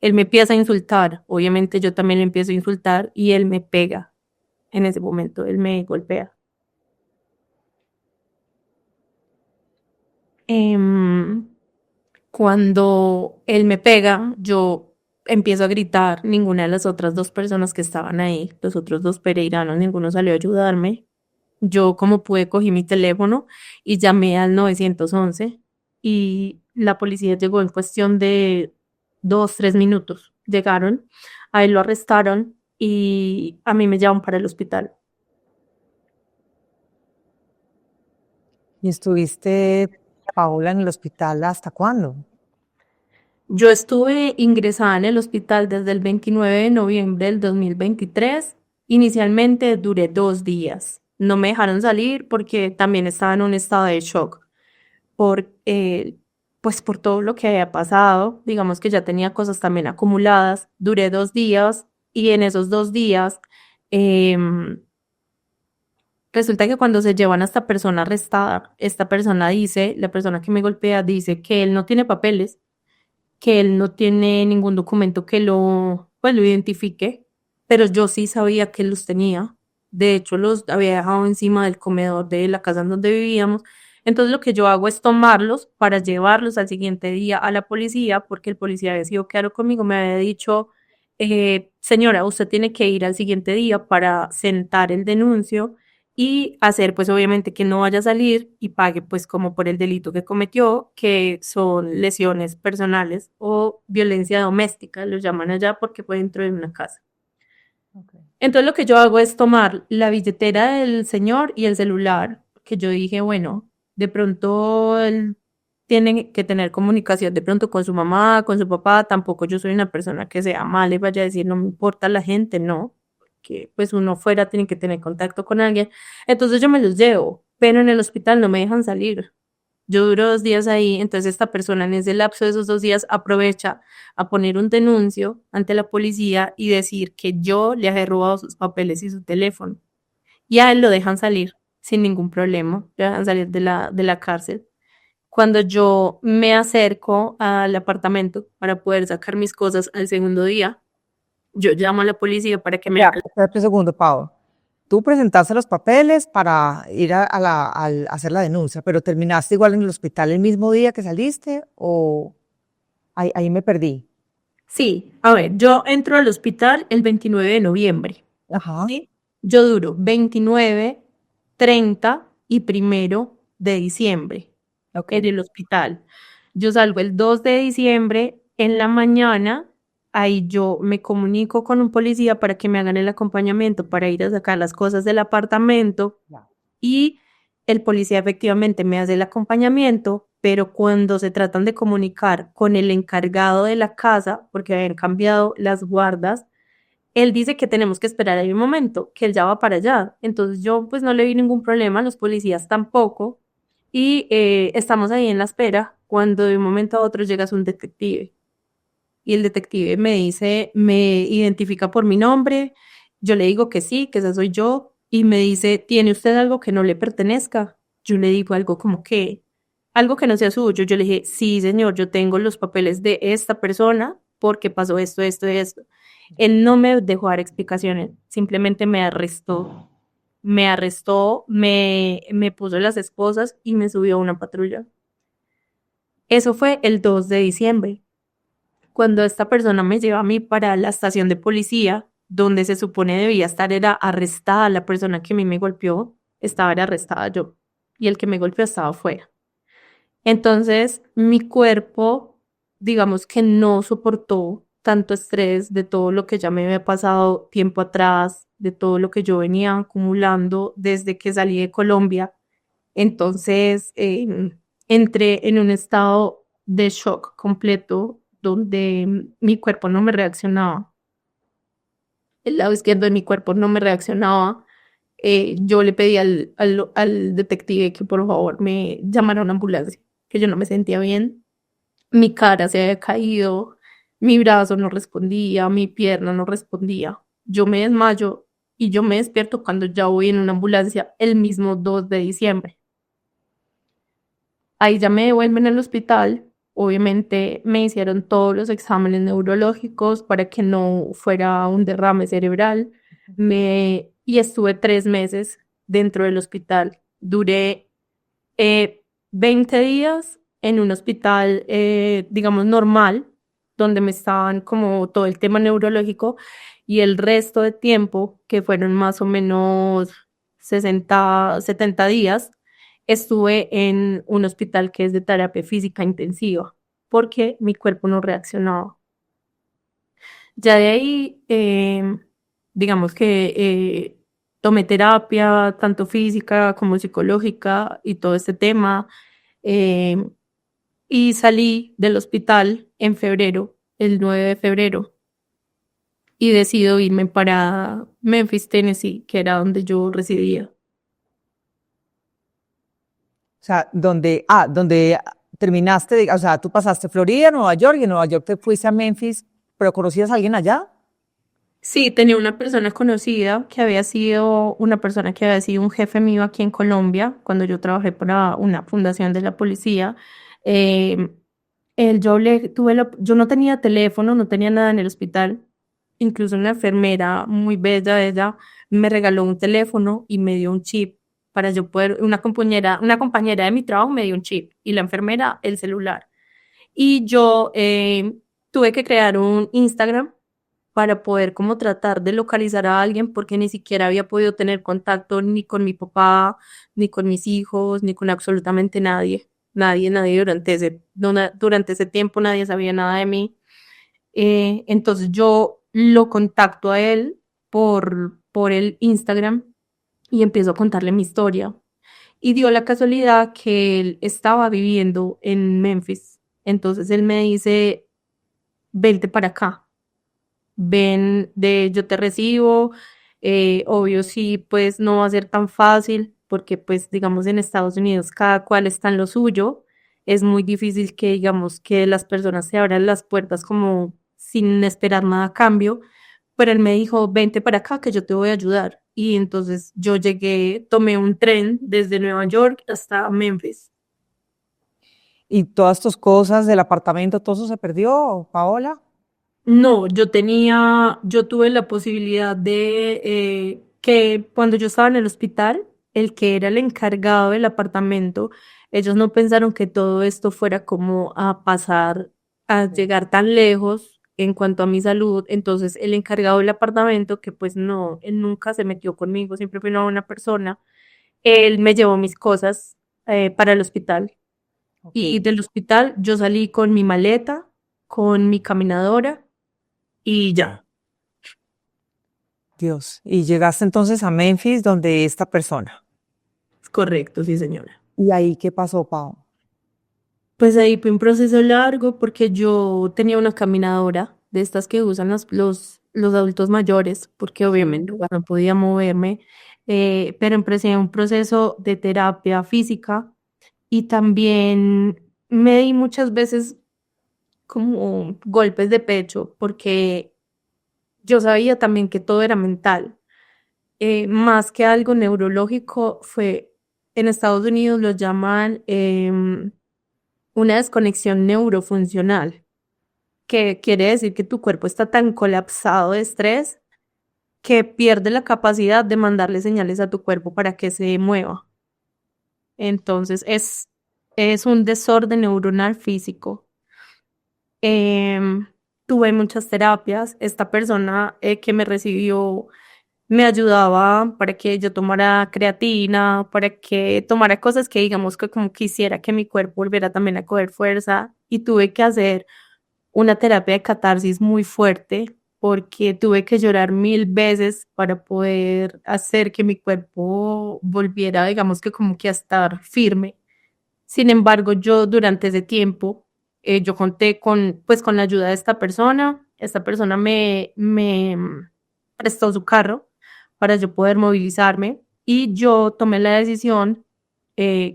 Él me empieza a insultar, obviamente yo también le empiezo a insultar y él me pega en ese momento, él me golpea. Em, Cuando él me pega, yo empiezo a gritar, ninguna de las otras dos personas que estaban ahí, los otros dos pereiranos, ninguno salió a ayudarme. Yo como pude cogí mi teléfono y llamé al 911 y la policía llegó en cuestión de 2, 3 minutos. Llegaron, a él lo arrestaron y a mí me llevaron para el hospital. ¿Y estuviste, Paola, en el hospital hasta cuándo? Yo estuve ingresada en el hospital desde el 29 de noviembre del 2023. Inicialmente duré 2 días. No me dejaron salir porque también estaba en un estado de shock por, pues por todo lo que había pasado. Digamos que ya tenía cosas también acumuladas. Duré 2 días y en esos 2 días em, resulta que cuando se llevan a esta persona arrestada, esta persona dice, la persona que me golpea dice que él no tiene papeles, que él no tiene ningún documento que pues, lo identifique, pero yo sí sabía que él los tenía. De hecho, los había dejado encima del comedor de la casa en donde vivíamos. Entonces, lo que yo hago es tomarlos para llevarlos al siguiente día a la policía, porque el policía había sido claro conmigo, me había dicho, señora, usted tiene que ir al siguiente día para sentar el denuncio y hacer pues obviamente que no vaya a salir y pague pues como por el delito que cometió, que son lesiones personales o violencia doméstica, lo llaman allá porque fue dentro de una casa. Okay. Entonces lo que yo hago es tomar la billetera del señor y el celular, que yo dije, bueno, de pronto él tiene que tener comunicación de pronto con su mamá, con su papá, tampoco yo soy una persona que sea mala y vaya a decir no me importa la gente, no, que pues uno fuera tiene que tener contacto con alguien, entonces yo me los llevo, pero en el hospital no me dejan salir. Yo duro 2 días ahí, entonces esta persona en ese lapso de esos 2 días aprovecha a poner un denuncio ante la policía y decir que yo le había robado sus papeles y su teléfono. Y a él lo dejan salir sin ningún problema, lo dejan salir de la cárcel. Cuando yo me acerco al apartamento para poder sacar mis cosas al segundo día, yo llamo a la policía para que me Ya, haga. espérate un segundo, Paola. Tú presentaste los papeles para ir a hacer la denuncia, pero terminaste igual en el hospital el mismo día que saliste o ahí me perdí. Sí, a ver, yo entro al hospital el 29 de noviembre. Ajá. ¿Sí? Yo duro 29, 30 y 1 de diciembre en Ok. el hospital. Yo salgo el 2 de diciembre en la mañana, ahí yo me comunico con un policía para que me hagan el acompañamiento para ir a sacar las cosas del apartamento Ya. y el policía efectivamente me hace el acompañamiento, pero cuando se tratan de comunicar con el encargado de la casa, porque habían cambiado las guardas, él dice que tenemos que esperar ahí un momento, que él ya va para allá. Entonces yo pues no le vi ningún problema, los policías tampoco, y estamos ahí en la espera cuando de un momento a otro llega un detective. Y el detective me dice, me identifica por mi nombre, yo le digo que sí, que esa soy yo, y me dice, ¿tiene usted algo que no le pertenezca? Yo le digo algo que no sea suyo. Yo le dije, sí, señor, yo tengo los papeles de esta persona porque pasó esto, esto y esto. Él no me dejó dar explicaciones, simplemente me puso las esposas y me subió a una patrulla. Eso fue el 2 de diciembre. Cuando esta persona me lleva a mí para la estación de policía, donde se supone debía estar, era arrestada la persona que a mí me golpeó, estaba era arrestada yo, y el que me golpeó estaba afuera. Entonces, mi cuerpo, digamos que no soportó tanto estrés de todo lo que ya me había pasado tiempo atrás, de todo lo que yo venía acumulando desde que salí de Colombia. Entonces, entré en un estado de shock completo donde mi cuerpo no me reaccionaba. el lado izquierdo de mi cuerpo no me reaccionaba. Yo le pedí al detective que por favor me llamara a una ambulancia, que yo no me sentía bien. Mi cara se había caído, mi brazo no respondía, mi pierna no respondía. Yo me desmayo y yo me despierto cuando ya voy en una ambulancia el mismo 2 de diciembre. Ahí ya me devuelven al hospital. Obviamente me hicieron todos los exámenes neurológicos para que no fuera un derrame cerebral. Y estuve 3 meses dentro del hospital. Duré 20 días en un hospital, digamos, normal, donde me estaban como todo el tema neurológico y el resto de tiempo, que fueron más o menos 60, 70 días, estuve en un hospital que es de terapia física intensiva, porque mi cuerpo no reaccionaba. Ya de ahí, digamos que tomé terapia, tanto física como psicológica y todo este tema. eh, y salí del hospital en febrero, el 9 de febrero, y decido irme para Memphis, Tennessee, que era donde yo residía. O sea, donde terminaste, o sea, tú pasaste Florida, Nueva York, y en Nueva York te fuiste a Memphis, pero ¿conocías a alguien allá? Sí, tenía una persona conocida que había sido una persona que había sido un jefe mío aquí en Colombia cuando yo trabajé para una fundación de la policía. Eh, yo no tenía teléfono, no tenía nada en el hospital. Incluso una enfermera muy bella, ella me regaló un teléfono y me dio un chip para yo poder, una compañera de mi trabajo me dio un chip y la enfermera el celular. Y yo tuve que crear un Instagram para poder como tratar de localizar a alguien porque ni siquiera había podido tener contacto ni con mi papá, ni con mis hijos, ni con absolutamente nadie. Nadie durante ese tiempo nadie sabía nada de mí. Entonces yo lo contacto a él por el Instagram y empiezo a contarle mi historia. Y dio la casualidad que él estaba viviendo en Memphis. Entonces él me dice, vente para acá, yo te recibo. Obvio sí, pues no va a ser tan fácil porque pues digamos en Estados Unidos cada cual está en lo suyo. Es muy difícil que digamos que las personas se abran las puertas como sin esperar nada a cambio, pero él me dijo, vente para acá que yo te voy a ayudar. Y entonces yo llegué, tomé un tren desde Nueva York hasta Memphis. Y todas tus cosas del apartamento, todo eso se perdió, Paola. No, yo tuve la posibilidad de que cuando yo estaba en el hospital, el que era el encargado del apartamento, ellos no pensaron que todo esto fuera como a pasar, a llegar tan lejos en cuanto a mi salud. Entonces, el encargado del apartamento, que pues no, él nunca se metió conmigo, siempre fue una buena persona, él me llevó mis cosas para el hospital. Ok. Y del hospital yo salí con mi maleta, con mi caminadora y ya. Dios. Y llegaste entonces a Memphis, donde esta persona. Es correcto, sí, señora. ¿Y ahí qué pasó, Pao? Pues ahí fue un proceso largo porque yo tenía una caminadora de estas que usan los adultos mayores, porque obviamente igual no podía moverme, pero empecé un proceso de terapia física y también me di muchas veces como golpes de pecho porque yo sabía también que todo era mental. Más que algo neurológico, en Estados Unidos lo llaman una desconexión neurofuncional, que quiere decir que tu cuerpo está tan colapsado de estrés que pierde la capacidad de mandarle señales a tu cuerpo para que se mueva. Entonces es un desorden neuronal físico. Em, Tuve muchas terapias. Esta persona que me recibió me ayudaba para que yo tomara creatina, para que tomara cosas que digamos que como quisiera que mi cuerpo volviera también a coger fuerza y tuve que hacer una terapia de catarsis muy fuerte porque tuve que llorar 1000 veces para poder hacer que mi cuerpo volviera, digamos que como que a estar firme. Sin embargo, yo durante ese tiempo, yo conté con, pues, con la ayuda de esta persona. Esta persona me prestó su carro para yo poder movilizarme y yo tomé la decisión,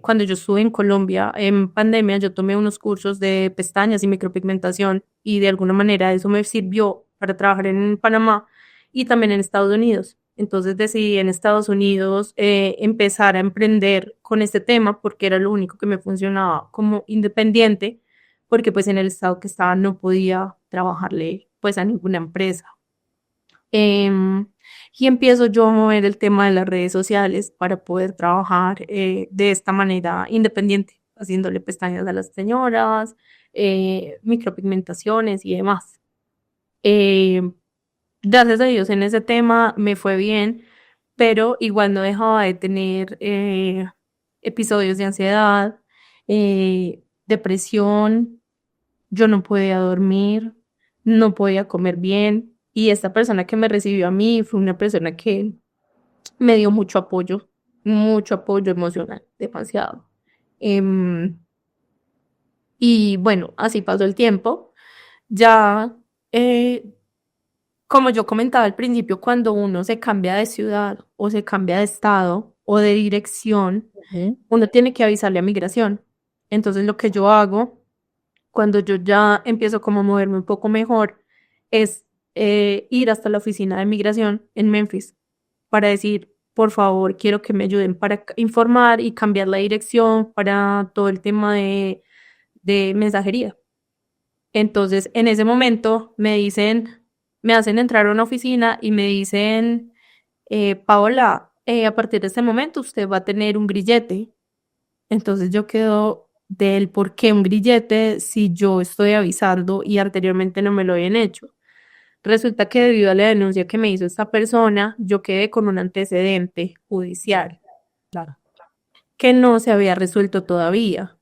cuando yo estuve en Colombia en pandemia, yo tomé unos cursos de pestañas y micropigmentación y de alguna manera eso me sirvió para trabajar en Panamá y también en Estados Unidos. Entonces decidí en Estados Unidos empezar a emprender con este tema porque era lo único que me funcionaba como independiente, porque pues en el estado que estaba no podía trabajarle pues a ninguna empresa. Em, y empiezo yo a mover el tema de las redes sociales para poder trabajar de esta manera independiente, haciéndole pestañas a las señoras, micropigmentaciones y demás. Em, Gracias a Dios en ese tema me fue bien, pero igual no dejaba de tener episodios de ansiedad, depresión, yo no podía dormir, no podía comer bien y esta persona que me recibió a mí fue una persona que me dio mucho apoyo emocional, demasiado. Em, y bueno, así pasó el tiempo. Ya, eh, como yo comentaba al principio, cuando uno se cambia de ciudad o se cambia de estado o de dirección, Ujú. uno tiene que avisarle a migración. Entonces lo que yo hago cuando yo ya empiezo como a moverme un poco mejor, es ir hasta la oficina de migración en Memphis para decir, por favor, quiero que me ayuden para informar y cambiar la dirección para todo el tema de mensajería. Entonces, en ese momento me dicen, me hacen entrar a una oficina y me dicen, Paola, a partir de este momento usted va a tener un grillete. Entonces yo quedo del por qué un grillete si yo estoy avisando y anteriormente no me lo habían hecho. Resulta que debido a la denuncia que me hizo esta persona, yo quedé con un antecedente judicial Claro. que no se había resuelto todavía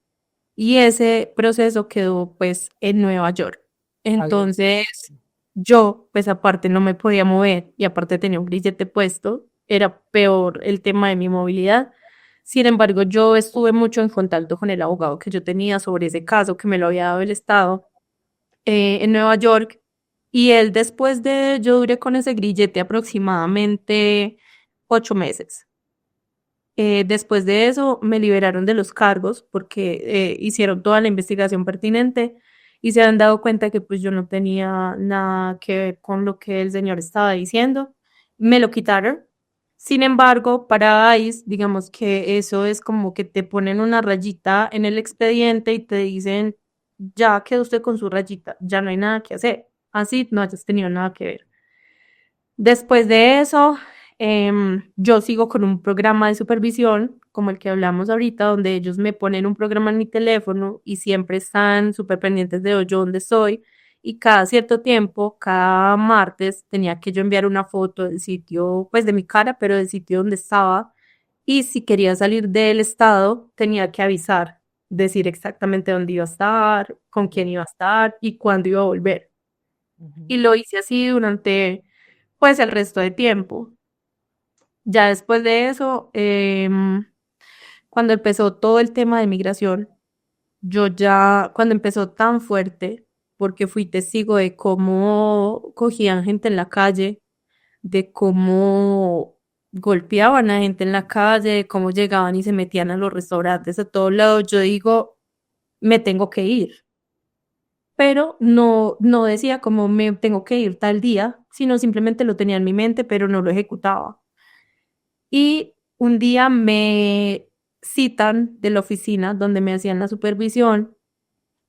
y ese proceso quedó pues en Nueva York. Está bien. Entonces yo pues aparte no me podía mover y aparte tenía un grillete puesto, era peor el tema de mi movilidad. Sin embargo, yo estuve mucho en contacto con el abogado que yo tenía sobre ese caso que me lo había dado el Estado en Nueva York y él después de, yo duré con ese grillete aproximadamente 8 meses. Después de eso me liberaron de los cargos porque hicieron toda la investigación pertinente y se han dado cuenta que pues yo no tenía nada que ver con lo que el señor estaba diciendo. Me lo quitaron. Sin embargo, para ICE, digamos que eso es como que te ponen una rayita en el expediente y te dicen, ya quedó usted con su rayita, ya no hay nada que hacer. Así no hayas tenido nada que ver. Después de eso, yo sigo con un programa de supervisión, como el que hablamos ahorita, donde ellos me ponen un programa en mi teléfono y siempre están súper pendientes de yo dónde estoy. Y cada cierto tiempo, cada martes, tenía que yo enviar una foto del sitio, pues de mi cara, pero del sitio donde estaba. Y si quería salir del estado, tenía que avisar, decir exactamente dónde iba a estar, con quién iba a estar y cuándo iba a volver. Y Ujú. lo hice así durante pues el resto de tiempo. Ya después de eso, cuando empezó todo el tema de migración, yo ya, cuando empezó tan fuerte, porque fui testigo de cómo cogían gente en la calle, de cómo golpeaban a gente en la calle, de cómo llegaban y se metían a los restaurantes a todos lados, yo digo, me tengo que ir. Pero no decía como me tengo que ir tal día, sino simplemente lo tenía en mi mente, pero no lo ejecutaba. Y un día me citan de la oficina donde me hacían la supervisión,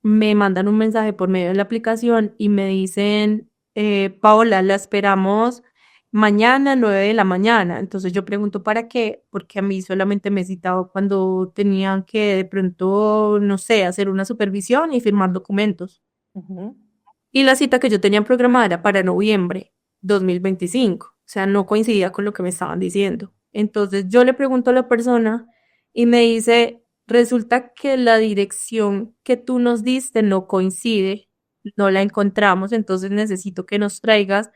me mandan un mensaje por medio de la aplicación y me dicen, Paola, la esperamos mañana a 9 de la mañana. Entonces yo pregunto, ¿para qué? Porque a mí solamente me citaba cuando tenían que de pronto, no sé, hacer una supervisión y firmar documentos. Ujú. Y la cita que yo tenía programada era para noviembre 2025, o sea, no coincidía con lo que me estaban diciendo. Entonces yo le pregunto a la persona y me dice, resulta que la dirección que tú nos diste no coincide, no la encontramos, entonces necesito que nos traigas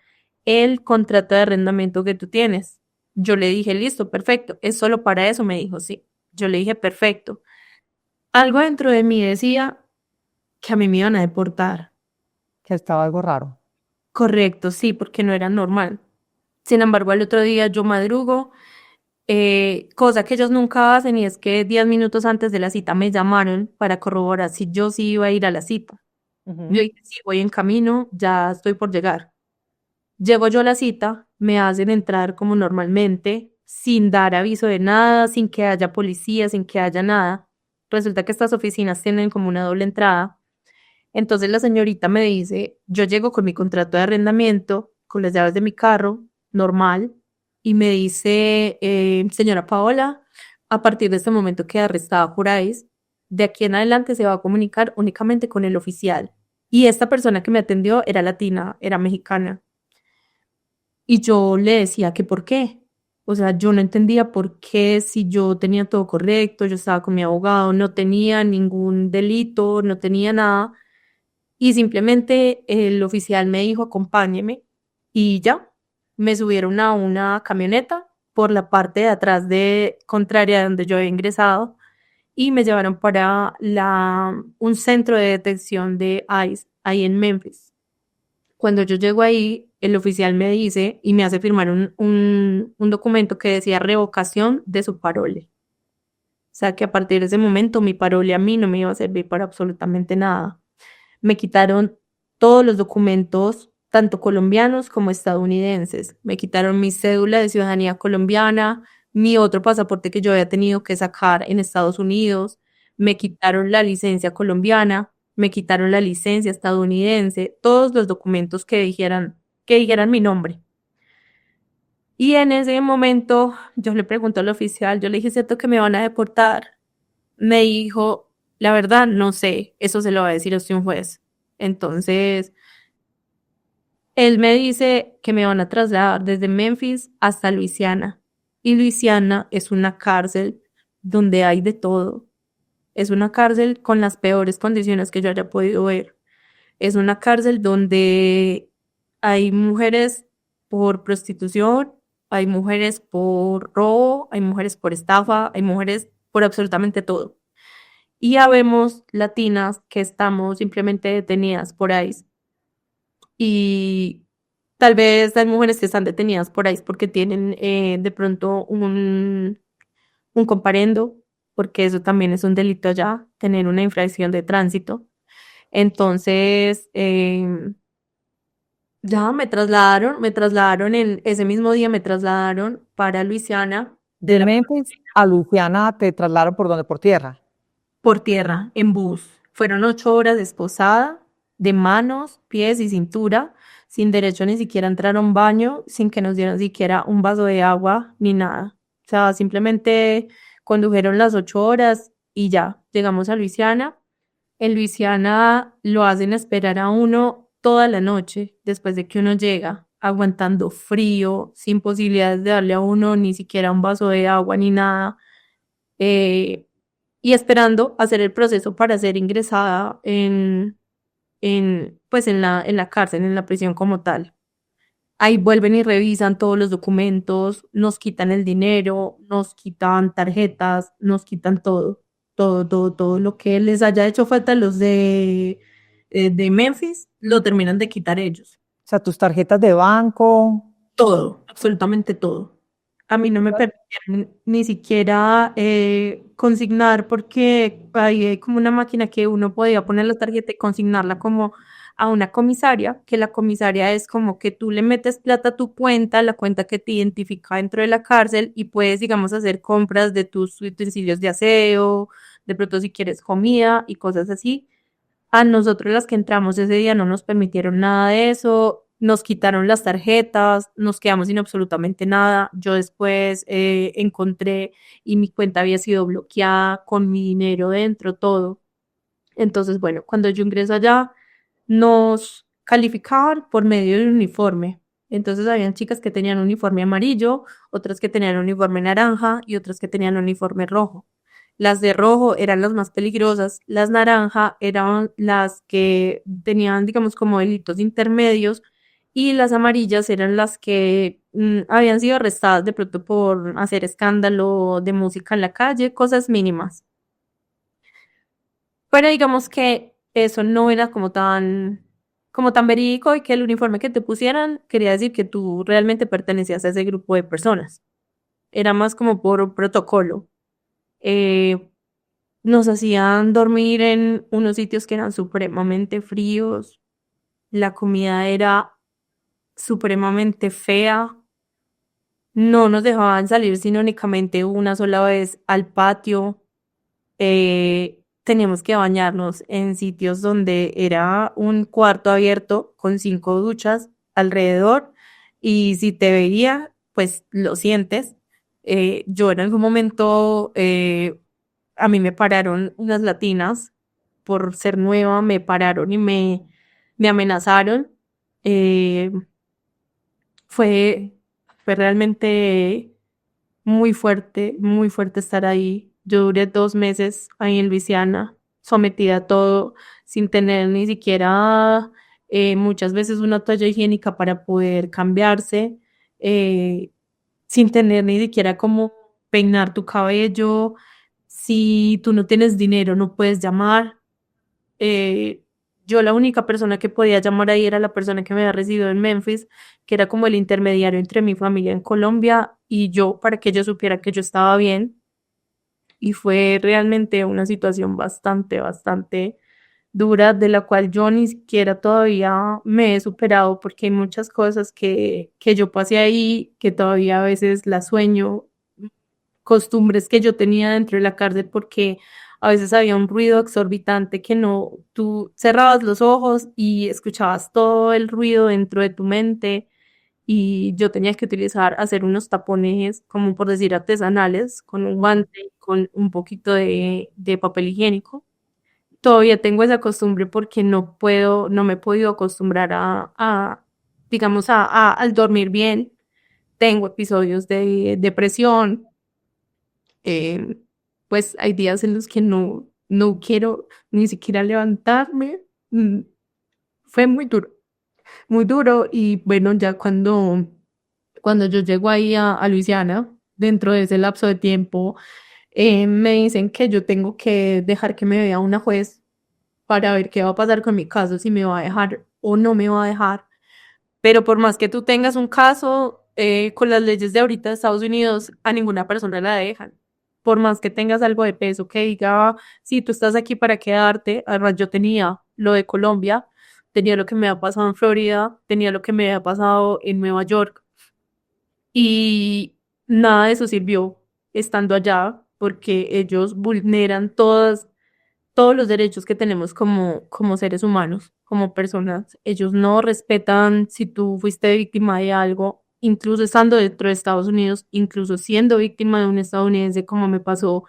el contrato de arrendamiento que tú tienes. Yo le dije, listo, perfecto, es solo para eso, me dijo, sí. Yo le dije, perfecto. Algo dentro de mí decía que a mí me iban a deportar. Que estaba algo raro. Correcto, sí, porque no era normal. Sin embargo, al otro día yo madrugo, cosa que ellos nunca hacen, y es que 10 minutos antes de la cita me llamaron para corroborar si yo sí iba a ir a la cita. Yo Ujú. dije, sí, voy en camino, ya estoy por llegar. Llego yo a la cita, me hacen entrar como normalmente, sin dar aviso de nada, sin que haya policía, sin que haya nada. Resulta que estas oficinas tienen como una doble entrada. Entonces la señorita me dice, yo llego con mi contrato de arrendamiento, con las llaves de mi carro, normal, y me dice, señora Paola, a partir de este momento queda arrestada juráis, de aquí en adelante se va a comunicar únicamente con el oficial. Y esta persona que me atendió era latina, era mexicana. Y yo le decía que por qué. O sea, yo no entendía por qué si yo tenía todo correcto, yo estaba con mi abogado, no tenía ningún delito, no tenía nada. Y simplemente el oficial me dijo, acompáñeme. Y ya, me subieron a una camioneta por la parte de atrás de contraria de donde yo había ingresado y me llevaron para un centro de detección de ICE ahí en Memphis. Cuando yo llego ahí, el oficial me dice y me hace firmar un documento que decía revocación de su parole. O sea que a partir de ese momento mi parole a mí no me iba a servir para absolutamente nada. Me quitaron todos los documentos, tanto colombianos como estadounidenses. Me quitaron mi cédula de ciudadanía colombiana, mi otro pasaporte que yo había tenido que sacar en Estados Unidos. Me quitaron la licencia colombiana, me quitaron la licencia estadounidense, todos los documentos que dijeran mi nombre. Y en ese momento yo le pregunto al oficial, yo le dije, ¿cierto que me van a deportar? Me dijo, la verdad, no sé, eso se lo va a decir a usted un juez. Entonces, él me dice que me van a trasladar desde Memphis hasta Luisiana. Y Luisiana es una cárcel donde hay de todo. Es una cárcel con las peores condiciones que yo haya podido ver. Es una cárcel donde hay mujeres por prostitución, hay mujeres por robo, hay mujeres por estafa, hay mujeres por absolutamente todo. Y habemos latinas que estamos simplemente detenidas por ahí. Y tal vez hay mujeres que están detenidas por ahí porque tienen de pronto un comparendo, porque eso también es un delito allá, tener una infracción de tránsito. Entonces, ya me trasladaron en ese mismo día, me trasladaron para Luisiana de De la Memphis a Luisiana te trasladaron por donde, por tierra. por tierra, en bus. Fueron 8 horas de esposada, de manos, pies y cintura, sin derecho ni siquiera a entrar a un baño, sin que nos dieran siquiera un vaso de agua ni nada. O sea, simplemente condujeron las 8 horas y ya, llegamos a Luisiana. En Luisiana lo hacen esperar a uno toda la noche después de que uno llega, aguantando frío, sin posibilidades de darle a uno ni siquiera un vaso de agua ni nada. eh, y esperando hacer el proceso para ser ingresada pues en la cárcel, en la prisión como tal. Ahí vuelven y revisan todos los documentos, nos quitan el dinero, nos quitan tarjetas, nos quitan todo, todo, todo, todo lo que les haya hecho falta a los de Memphis, lo terminan de quitar ellos. O sea, tus tarjetas de banco. Todo, absolutamente todo. A mí no me permitieron ni siquiera consignar porque ahí hay como una máquina que uno podía poner la tarjeta y consignarla como a una comisaria, que la comisaria es como que tú le metes plata a tu cuenta, la cuenta que te identifica dentro de la cárcel y puedes, digamos, hacer compras de tus utensilios de aseo, de pronto si quieres comida y cosas así. A nosotros las que entramos ese día no nos permitieron nada de eso, nos quitaron las tarjetas, nos quedamos sin absolutamente nada. Yo después encontré y mi cuenta había sido bloqueada con mi dinero dentro, todo. Entonces, bueno, cuando yo ingreso allá, nos calificaban por medio del uniforme. Entonces, habían chicas que tenían uniforme amarillo, otras que tenían uniforme naranja y otras que tenían uniforme rojo. Las de rojo eran las más peligrosas, las naranja eran las que tenían, digamos, como delitos intermedios y las amarillas eran las que habían sido arrestadas de pronto por hacer escándalo de música en la calle, cosas mínimas. Pero digamos que eso no era como tan, como tan verídico y que el uniforme que te pusieran quería decir que tú realmente pertenecías a ese grupo de personas. Era más como por protocolo. Eh, Nos hacían dormir en unos sitios que eran supremamente fríos. La comida era supremamente fea. No nos dejaban salir sino únicamente una sola vez al patio. Teníamos que bañarnos en sitios donde era un cuarto abierto con 5 duchas alrededor y si te veía, pues lo sientes. Yo en algún momento, a mí me pararon unas latinas por ser nueva, me pararon y me amenazaron. Eh, fue, fue realmente muy fuerte estar ahí. Yo duré 2 meses ahí en Luisiana, sometida a todo, sin tener ni siquiera muchas veces una toalla higiénica para poder cambiarse, eh, sin tener ni siquiera cómo peinar tu cabello. Si tú no tienes dinero, no puedes llamar. eh, yo la única persona que podía llamar ahí era la persona que me había recibido en Memphis, que era como el intermediario entre mi familia en Colombia y yo, para que yo supiera que yo estaba bien. Y fue realmente una situación bastante dura, de la cual yo ni siquiera todavía me he superado, porque hay muchas cosas que yo pasé ahí, que todavía a veces las sueño, costumbres que yo tenía dentro de la cárcel, porque a veces había un ruido exorbitante que no, tú cerrabas los ojos y escuchabas todo el ruido dentro de tu mente y yo tenía que hacer unos tapones, como por decir, artesanales, con un guante, con un poquito de papel higiénico. Todavía tengo esa costumbre porque no me he podido acostumbrar digamos, al dormir bien. Tengo episodios de depresión, eh, pues hay días en los que no quiero ni siquiera levantarme. Mm, Fue muy duro y bueno, ya cuando yo llego ahí a Luisiana, dentro de ese lapso de tiempo, me dicen que yo tengo que dejar que me vea una juez para ver qué va a pasar con mi caso, si me va a dejar o no me va a dejar. Pero por más que tú tengas un caso, con las leyes de ahorita de Estados Unidos, a ninguna persona la dejan. Por más que tengas algo de peso que diga, si tú estás aquí para quedarte, además yo tenía lo de Colombia, tenía lo que me había pasado en Florida, tenía lo que me había pasado en Nueva York y nada de eso sirvió estando allá porque ellos vulneran todos los derechos que tenemos como seres humanos, como personas. Ellos no respetan si tú fuiste víctima de algo, incluso estando dentro de Estados Unidos, incluso siendo víctima de un estadounidense, como me pasó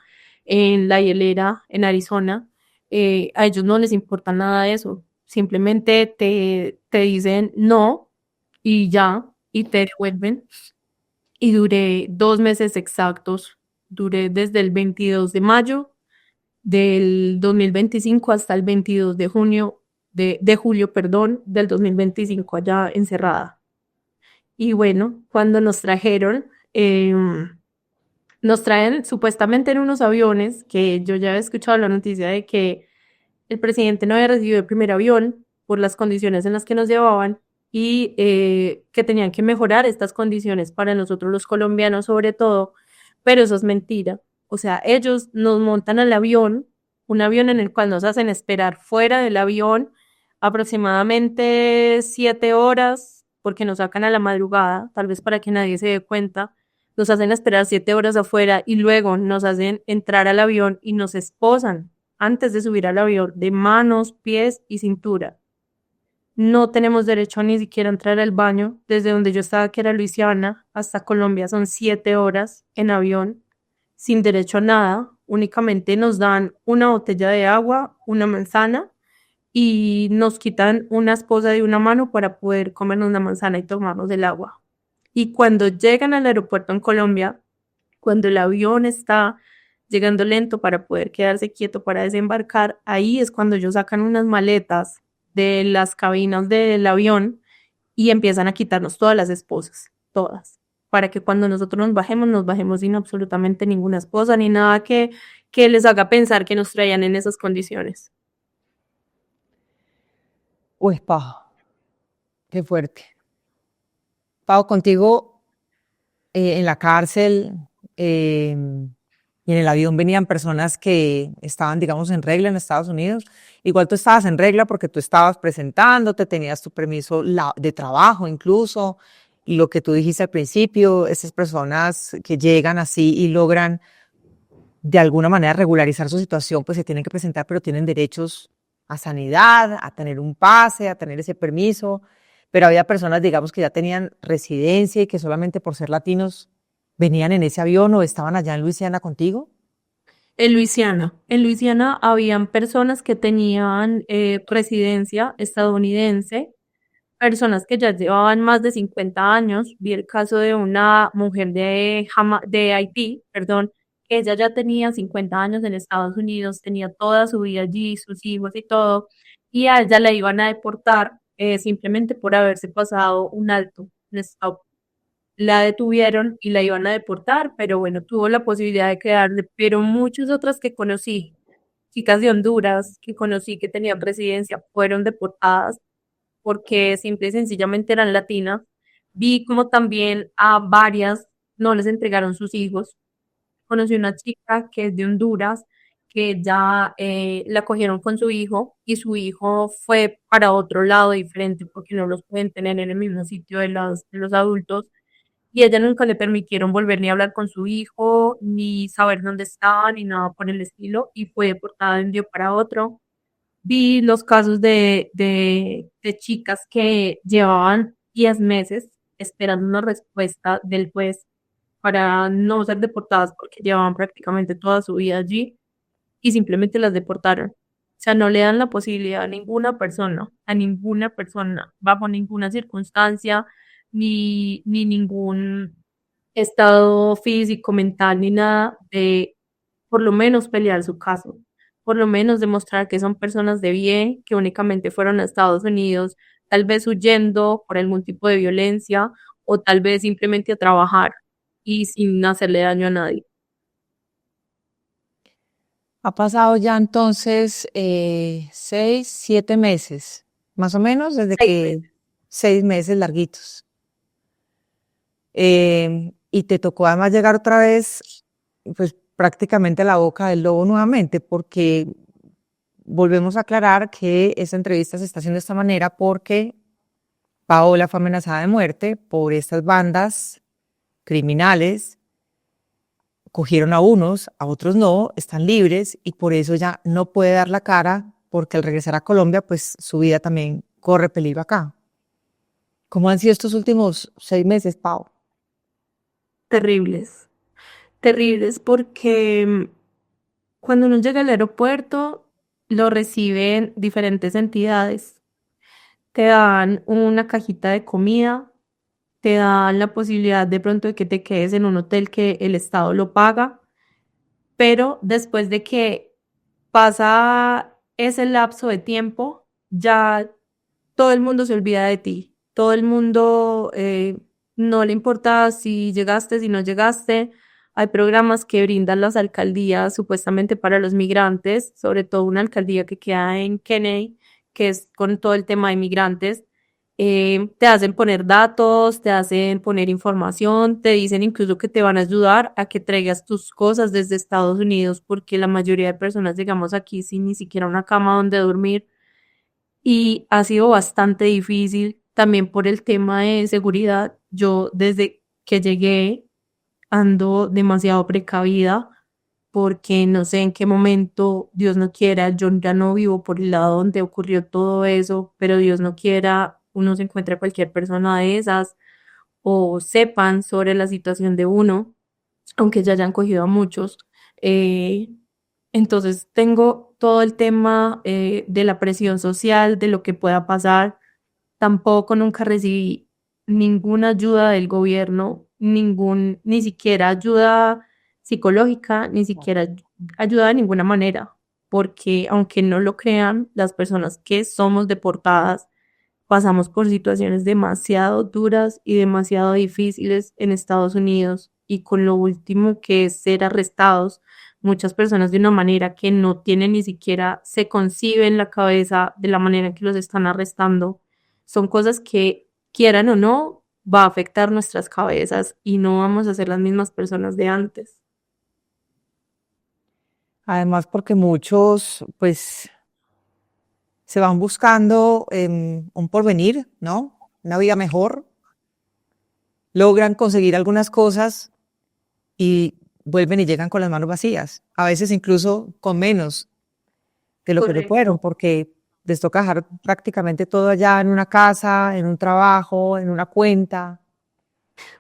en La Hielera, en Arizona. A ellos no les importa nada de eso. Simplemente te dicen no y ya, y te devuelven. Y duré 2 meses exactos. Duré desde el 22 de mayo del 2025 hasta el 22 de junio, de julio, perdón, del 2025 allá encerrada. Y bueno, cuando nos trajeron, nos traen supuestamente en unos aviones, que yo ya había escuchado la noticia de que el presidente no había recibido el primer avión por las condiciones en las que nos llevaban y que tenían que mejorar estas condiciones para nosotros los colombianos sobre todo, pero eso es mentira. O sea, ellos nos montan al avión, un avión en el cual nos hacen esperar fuera del avión aproximadamente 7 horas, porque nos sacan a la madrugada, tal vez para que nadie se dé cuenta. Nos hacen esperar 7 horas afuera y luego nos hacen entrar al avión y nos esposan antes de subir al avión de manos, pies y cintura. No tenemos derecho a ni siquiera entrar al baño. Desde donde yo estaba, que era Luisiana, hasta Colombia son 7 horas en avión, sin derecho a nada. Únicamente nos dan una botella de agua, una manzana y nos quitan una esposa de una mano para poder comernos una manzana y tomarnos el agua. Y cuando llegan al aeropuerto en Colombia, cuando el avión está llegando lento para poder quedarse quieto para desembarcar, ahí es cuando ellos sacan unas maletas de las cabinas del avión y empiezan a quitarnos todas las esposas, todas, para que cuando nosotros nos bajemos sin absolutamente ninguna esposa ni nada que les haga pensar que nos traían en esas condiciones. Uespa. Qué fuerte. Pau, contigo en la cárcel y en el avión venían personas que estaban, digamos, en regla en Estados Unidos. Igual tú estabas en regla porque tú estabas presentándote, tenías tu permiso de trabajo incluso. Y lo que tú dijiste al principio, esas personas que llegan así y logran de alguna manera regularizar su situación, pues se tienen que presentar, pero tienen derechos a sanidad, a tener un pase, a tener ese permiso. Pero había personas, digamos, que ya tenían residencia y que solamente por ser latinos venían en ese avión o estaban allá en Luisiana contigo. En Luisiana habían personas que tenían residencia estadounidense, personas que ya llevaban más de 50 años. Vi el caso de una mujer de Haití, perdón, que ella ya tenía 50 años en Estados Unidos, tenía toda su vida allí, sus hijos y todo, y a ella la iban a deportar simplemente por haberse pasado un alto, un stop. La detuvieron y la iban a deportar, pero bueno, tuvo la posibilidad de quedarse, pero muchas otras que conocí, chicas de Honduras que conocí que tenían residencia, fueron deportadas porque simple y sencillamente eran latinas. Vi como también a varias no les entregaron sus hijos. Conocí una chica que es de Honduras, que ya la cogieron con su hijo y su hijo fue para otro lado diferente porque no los pueden tener en el mismo sitio de los adultos y a ella nunca le permitieron volver ni hablar con su hijo, ni saber dónde estaba, ni nada por el estilo, y fue deportada de un día para otro. Vi los casos de chicas que llevaban 10 meses esperando una respuesta del juez para no ser deportadas porque llevaban prácticamente toda su vida allí y simplemente las deportaron. O sea, no le dan la posibilidad a ninguna persona, bajo ninguna circunstancia, ni ningún estado físico, mental, ni nada, de por lo menos pelear su caso, por lo menos demostrar que son personas de bien, que únicamente fueron a Estados Unidos, tal vez huyendo por algún tipo de violencia o tal vez simplemente a trabajar y sin hacerle daño a nadie. Ha pasado ya entonces 6, 7 meses, más o menos, desde 6 meses. que 6 meses larguitos. Y te tocó además llegar otra vez, pues prácticamente a la boca del lobo nuevamente, porque volvemos a aclarar que esta entrevista se está haciendo de esta manera porque Paola fue amenazada de muerte por estas bandas criminales. Cogieron a unos, a otros no, están libres y por eso ya no puede dar la cara porque al regresar a Colombia, pues su vida también corre peligro acá. ¿Cómo han sido estos últimos 6 meses, Pau? Terribles, terribles porque cuando uno llega al aeropuerto lo reciben diferentes entidades. Te dan una cajita de comida, te dan la posibilidad de pronto de que te quedes en un hotel que el Estado lo paga, pero después de que pasa ese lapso de tiempo, ya todo el mundo se olvida de ti, todo el mundo no le importa si llegaste, si no llegaste. Hay programas que brindan las alcaldías supuestamente para los migrantes, sobre todo una alcaldía que queda en Kennedy, que es con todo el tema de migrantes. Te hacen poner datos, te hacen poner información, te dicen incluso que te van a ayudar a que traigas tus cosas desde Estados Unidos, porque la mayoría de personas llegamos aquí sin ni siquiera una cama donde dormir y ha sido bastante difícil también por el tema de seguridad. Yo desde que llegué ando demasiado precavida porque no sé en qué momento, Dios no quiera, yo ya no vivo por el lado donde ocurrió todo eso, pero Dios no quiera, uno se encuentra cualquier persona de esas o sepan sobre la situación de uno, aunque ya hayan cogido a muchos. Eh, entonces tengo todo el tema de la presión social, de lo que pueda pasar. Tampoco nunca recibí ninguna ayuda del gobierno, ni siquiera ayuda psicológica, ni siquiera ayuda de ninguna manera, porque aunque no lo crean, las personas que somos deportadas pasamos por situaciones demasiado duras y demasiado difíciles en Estados Unidos y con lo último que es ser arrestados, muchas personas de una manera que no tienen ni siquiera se concibe en la cabeza de la manera en que los están arrestando. son cosas que, quieran o no, va a afectar nuestras cabezas y no vamos a ser las mismas personas de antes. Además, porque muchos, pues, se van buscando un porvenir, ¿no? Una vida mejor, logran conseguir algunas cosas y vuelven y llegan con las manos vacías, a veces incluso con menos de lo que se fueron, Correcto. porque les toca dejar prácticamente todo allá en una casa, en un trabajo, en una cuenta.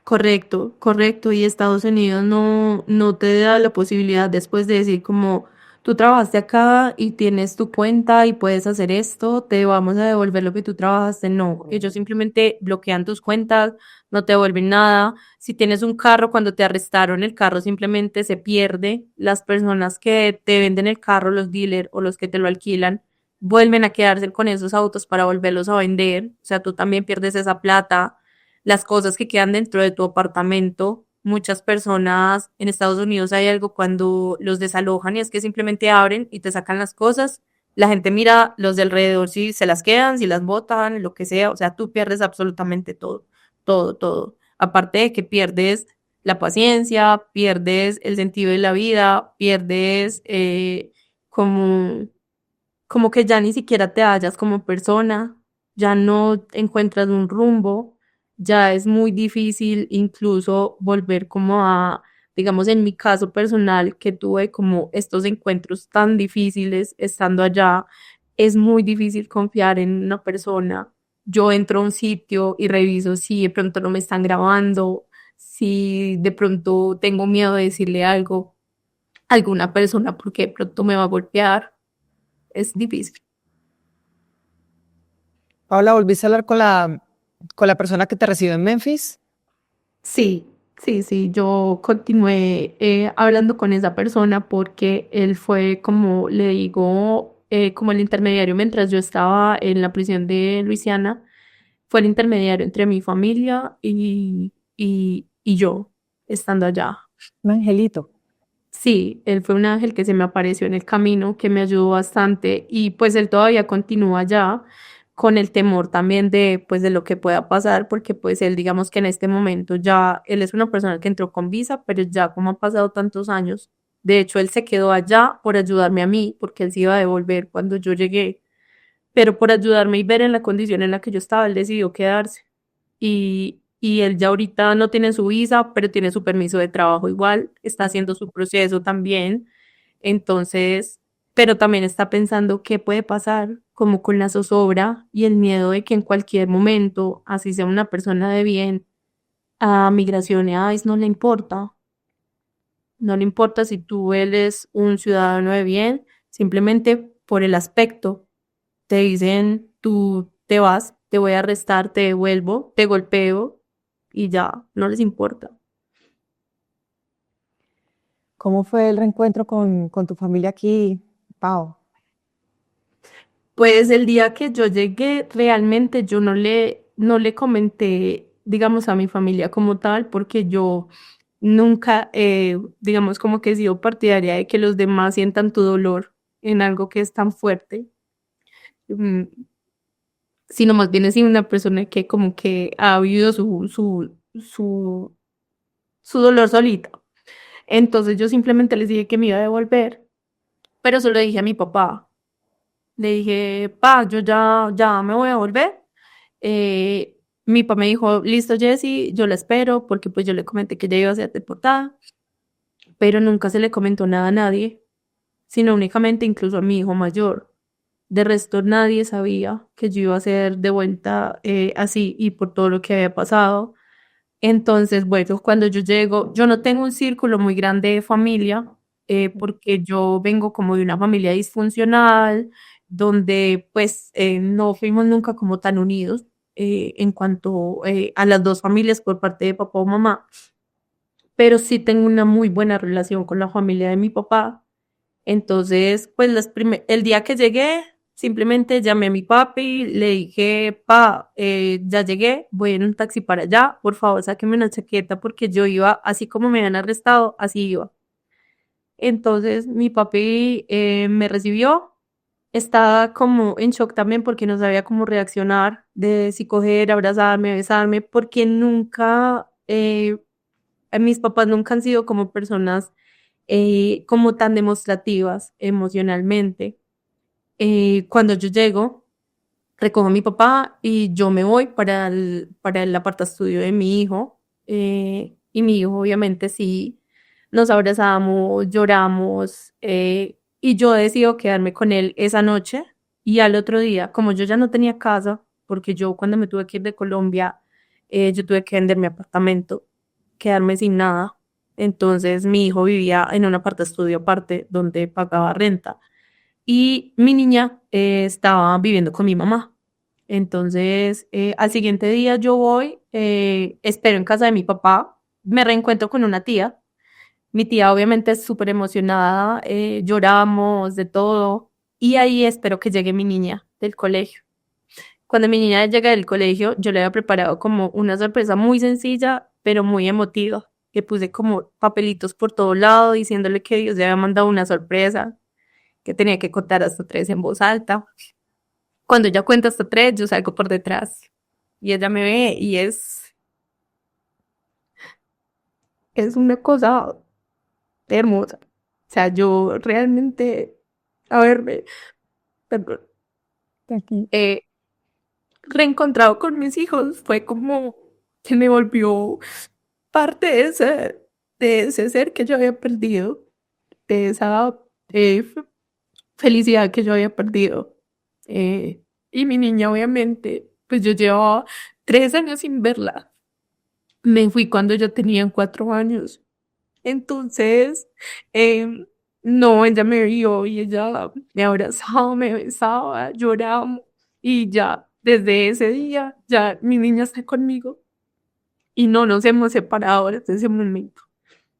Correcto, correcto. Y Estados Unidos no te da la posibilidad después de decir como tú trabajaste acá y tienes tu cuenta y puedes hacer esto, te vamos a devolver lo que tú trabajaste. No, ellos simplemente bloquean tus cuentas, no te devuelven nada. Si tienes un carro, cuando te arrestaron, el carro simplemente se pierde. Las personas que te venden el carro, los dealers o los que te lo alquilan, vuelven a quedarse con esos autos para volverlos a vender. O sea, tú también pierdes esa plata, las cosas que quedan dentro de tu apartamento. Muchas personas en Estados Unidos hay algo cuando los desalojan y es que simplemente abren y te sacan las cosas. La gente mira los de alrededor si se las quedan, si las botan, lo que sea. O sea, tú pierdes absolutamente todo, todo, todo. Aparte de que pierdes la paciencia, pierdes el sentido de la vida, pierdes como como que ya ni siquiera te hallas como persona, ya no encuentras un rumbo, ya es muy difícil incluso volver como a, digamos, en mi caso personal, que tuve como estos encuentros tan difíciles estando allá, es muy difícil confiar en una persona. Yo entro a un sitio y reviso si de pronto no me están grabando, si de pronto tengo miedo de decirle algo a alguna persona porque de pronto me va a golpear. Es difícil. Paula, ¿volviste a hablar con la persona que te recibió en Memphis? Sí, sí, sí, yo continué hablando con esa persona porque él fue, como le digo, como el intermediario mientras yo estaba en la prisión de Luisiana, fue el intermediario entre mi familia y yo, estando allá. Un angelito. Sí, él fue un ángel que se me apareció en el camino, que me ayudó bastante y pues él todavía continúa allá con el temor también de pues de lo que pueda pasar, porque pues él digamos que en este momento ya, él es una persona que entró con visa, pero ya como han pasado tantos años, de hecho él se quedó allá por ayudarme a mí, porque él se iba a devolver cuando yo llegué, pero por ayudarme y ver en la condición en la que yo estaba, él decidió quedarse. Y él ya ahorita no tiene su visa, pero tiene su permiso de trabajo igual, está haciendo su proceso también. Entonces, pero también está pensando qué puede pasar, como con la zozobra y el miedo de que en cualquier momento, así sea una persona de bien, a migración y a ICE no le importa. No le importa si tú eres un ciudadano de bien, simplemente por el aspecto te dicen, tú te vas, te voy a arrestar, te devuelvo, te golpeo y ya, no les importa. ¿Cómo fue el reencuentro con tu familia aquí, Pau? Pues el día que yo llegué, realmente yo no le comenté, digamos, a mi familia como tal, porque yo nunca, digamos, como que he sido partidaria de que los demás sientan tu dolor en algo que es tan fuerte. Mm, Sino más bien es una persona que como que ha vivido su dolor solita. Entonces yo simplemente les dije que me iba a devolver, pero solo le dije a mi papá. Le dije, pa, yo ya me voy a volver. Mi papá me dijo, listo, Jessy, yo la espero, porque pues yo le comenté que ya iba a ser deportada, pero nunca se le comentó nada a nadie, sino únicamente incluso a mi hijo mayor. De resto, nadie sabía que yo iba a ser de vuelta así y por todo lo que había pasado. Entonces, bueno, cuando yo llego, yo no tengo un círculo muy grande de familia, porque yo vengo como de una familia disfuncional, donde pues no fuimos nunca como tan unidos en cuanto a las dos familias por parte de papá o mamá, pero sí tengo una muy buena relación con la familia de mi papá. Entonces, pues el día que llegué, simplemente llamé a mi papi, le dije, pa, ya llegué, voy en un taxi para allá, por favor, sáqueme una chaqueta porque yo iba, así como me habían arrestado, así iba. Entonces, mi papi me recibió estaba como en shock también porque no sabía cómo reaccionar, de si coger, abrazarme, besarme, porque nunca, mis papás nunca han sido como personas como tan demostrativas emocionalmente. Cuando yo llego, recojo a mi papá y yo me voy para el apartaestudio de mi hijo. Y mi hijo, obviamente, sí, nos abrazamos, lloramos. Y yo decido quedarme con él esa noche. Y al otro día, como yo ya no tenía casa, porque yo cuando me tuve que ir de Colombia, yo tuve que vender mi apartamento, quedarme sin nada. Entonces mi hijo vivía en un apartaestudio aparte donde pagaba renta y mi niña estaba viviendo con mi mamá. Entonces, al siguiente día yo voy, espero en casa de mi papá, me reencuentro con una tía. Mi tía obviamente es súper emocionada, lloramos de todo y ahí espero que llegue mi niña del colegio. Cuando mi niña llega del colegio, yo le había preparado como una sorpresa muy sencilla, pero muy emotiva, que puse como papelitos por todo lado diciéndole que Dios le había mandado una sorpresa, que tenía que contar hasta 3 en voz alta. Cuando ella cuenta hasta 3, yo salgo por detrás y ella me ve y es una cosa hermosa. O sea, yo realmente haberme, perdón, Aquí. eh, reencontrado con mis hijos fue como que me volvió parte de ese ser que yo había perdido, de esa felicidad que yo había perdido. Y mi niña, obviamente, pues yo llevaba 3 años sin verla. Me fui cuando yo tenía 4 años. Entonces, em, no, ella me vio y ella me abrazaba, me besaba, lloramos y ya, desde ese día, ya mi niña está conmigo y no nos hemos separado desde ese momento.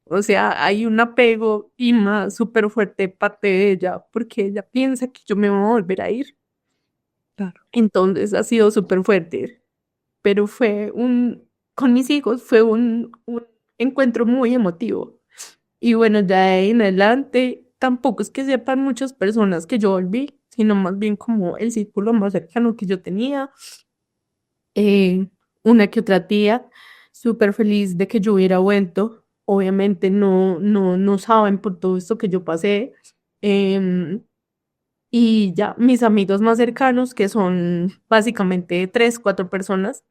O sea, hay un apego y más súper fuerte de parte de ella porque ella piensa que yo me voy a volver a ir. Claro. Entonces ha sido súper fuerte, pero con mis hijos fue un encuentro muy emotivo. Y bueno, ya de ahí en adelante, tampoco es que sepan muchas personas que yo volví, sino más bien como el círculo más cercano que yo tenía. Eh, una que otra tía, súper feliz de que yo hubiera vuelto. Obviamente no saben por todo esto que yo pasé. Em, y ya mis amigos más cercanos, que son básicamente 3, 4 personas,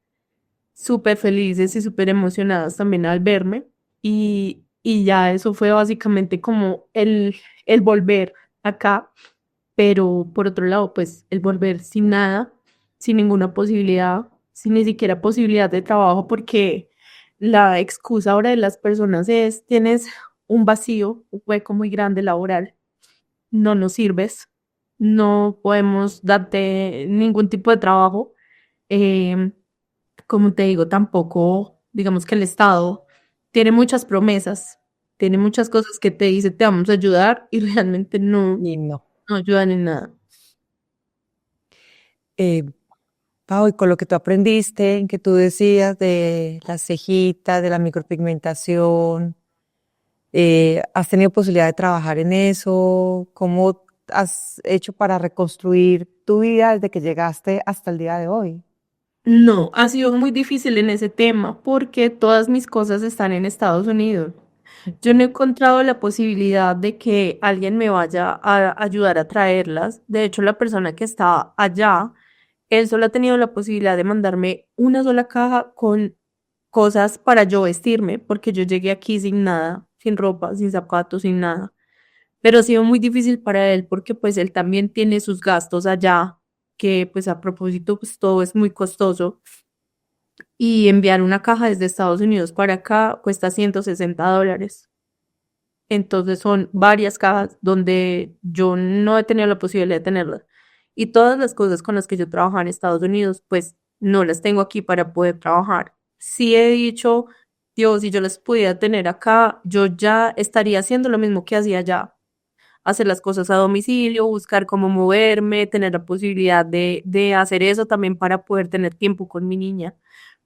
súper felices y súper emocionadas también al verme. Y ya eso fue básicamente como el volver acá, pero por otro lado, pues el volver sin nada, sin ninguna posibilidad, sin ni siquiera posibilidad de trabajo, porque la excusa ahora de las personas es, tienes un vacío, un hueco muy grande laboral, no nos sirves, no podemos darte ningún tipo de trabajo. em, Como te digo, tampoco, digamos que el Estado tiene muchas promesas, tiene muchas cosas que te dice, te vamos a ayudar y realmente Y no. no ayudan en nada. Eh, Pau, y con lo que tú aprendiste, en que tú decías de las cejitas, de la micropigmentación, ¿has tenido posibilidad de trabajar en eso? ¿Cómo has hecho para reconstruir tu vida desde que llegaste hasta el día de hoy? No, ha sido muy difícil en ese tema porque todas mis cosas están en Estados Unidos. Yo no he encontrado la posibilidad de que alguien me vaya a ayudar a traerlas. De hecho, la persona que está allá, él solo ha tenido la posibilidad de mandarme una sola caja con cosas para yo vestirme, porque yo llegué aquí sin nada, sin ropa, sin zapatos, sin nada. Pero ha sido muy difícil para él porque pues él también tiene sus gastos allá, que pues a propósito pues todo es muy costoso y enviar una caja desde Estados Unidos para acá cuesta $160. Entonces son varias cajas donde yo no he tenido la posibilidad de tenerlas. Y todas las cosas con las que yo trabajaba en Estados Unidos, pues no las tengo aquí para poder trabajar. Sí he dicho, Dios, si yo las pudiera tener acá, yo ya estaría haciendo lo mismo que hacía allá. Hacer las cosas a domicilio, buscar cómo moverme, tener la posibilidad de hacer eso también para poder tener tiempo con mi niña,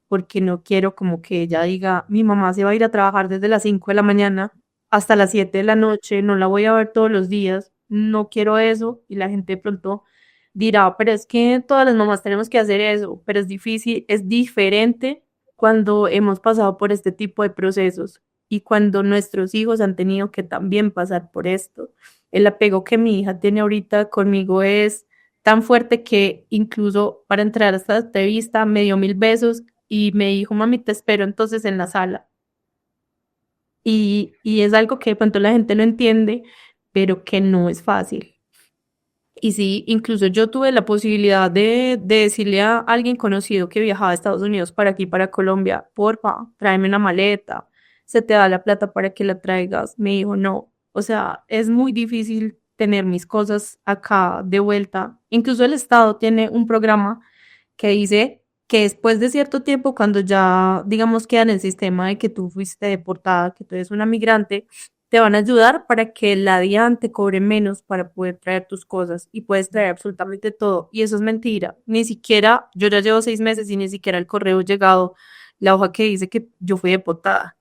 porque no quiero como que ella diga, mi mamá se va a ir a trabajar desde las 5 de la mañana hasta las 7 de la noche, no la voy a ver todos los días. no quiero eso, y la gente de pronto dirá, pero es que todas las mamás tenemos que hacer eso, pero es difícil, es diferente cuando hemos pasado por este tipo de procesos y cuando nuestros hijos han tenido que también pasar por esto. El apego que mi hija tiene ahorita conmigo es tan fuerte que incluso para entrar a esta entrevista me dio 1000 besos y me dijo, mami, te espero entonces en la sala. Y es algo que de pronto la gente no entiende, pero que no es fácil. Y sí, incluso yo tuve la posibilidad de decirle a alguien conocido que viajaba a Estados Unidos para aquí, para Colombia, porfa, tráeme una maleta, se te da la plata para que la traigas. Me dijo, no, o sea, es muy difícil tener mis cosas acá de vuelta. Incluso el Estado tiene un programa que dice que después de cierto tiempo, cuando ya, digamos, queda en el sistema de que tú fuiste deportada, que tú eres una migrante, te van a ayudar para que la DIAN te cobre menos para poder traer tus cosas y puedes traer absolutamente todo. Y eso es mentira. Ni siquiera, yo ya llevo 6 meses y ni siquiera el correo ha llegado la hoja que dice que yo fui deportada.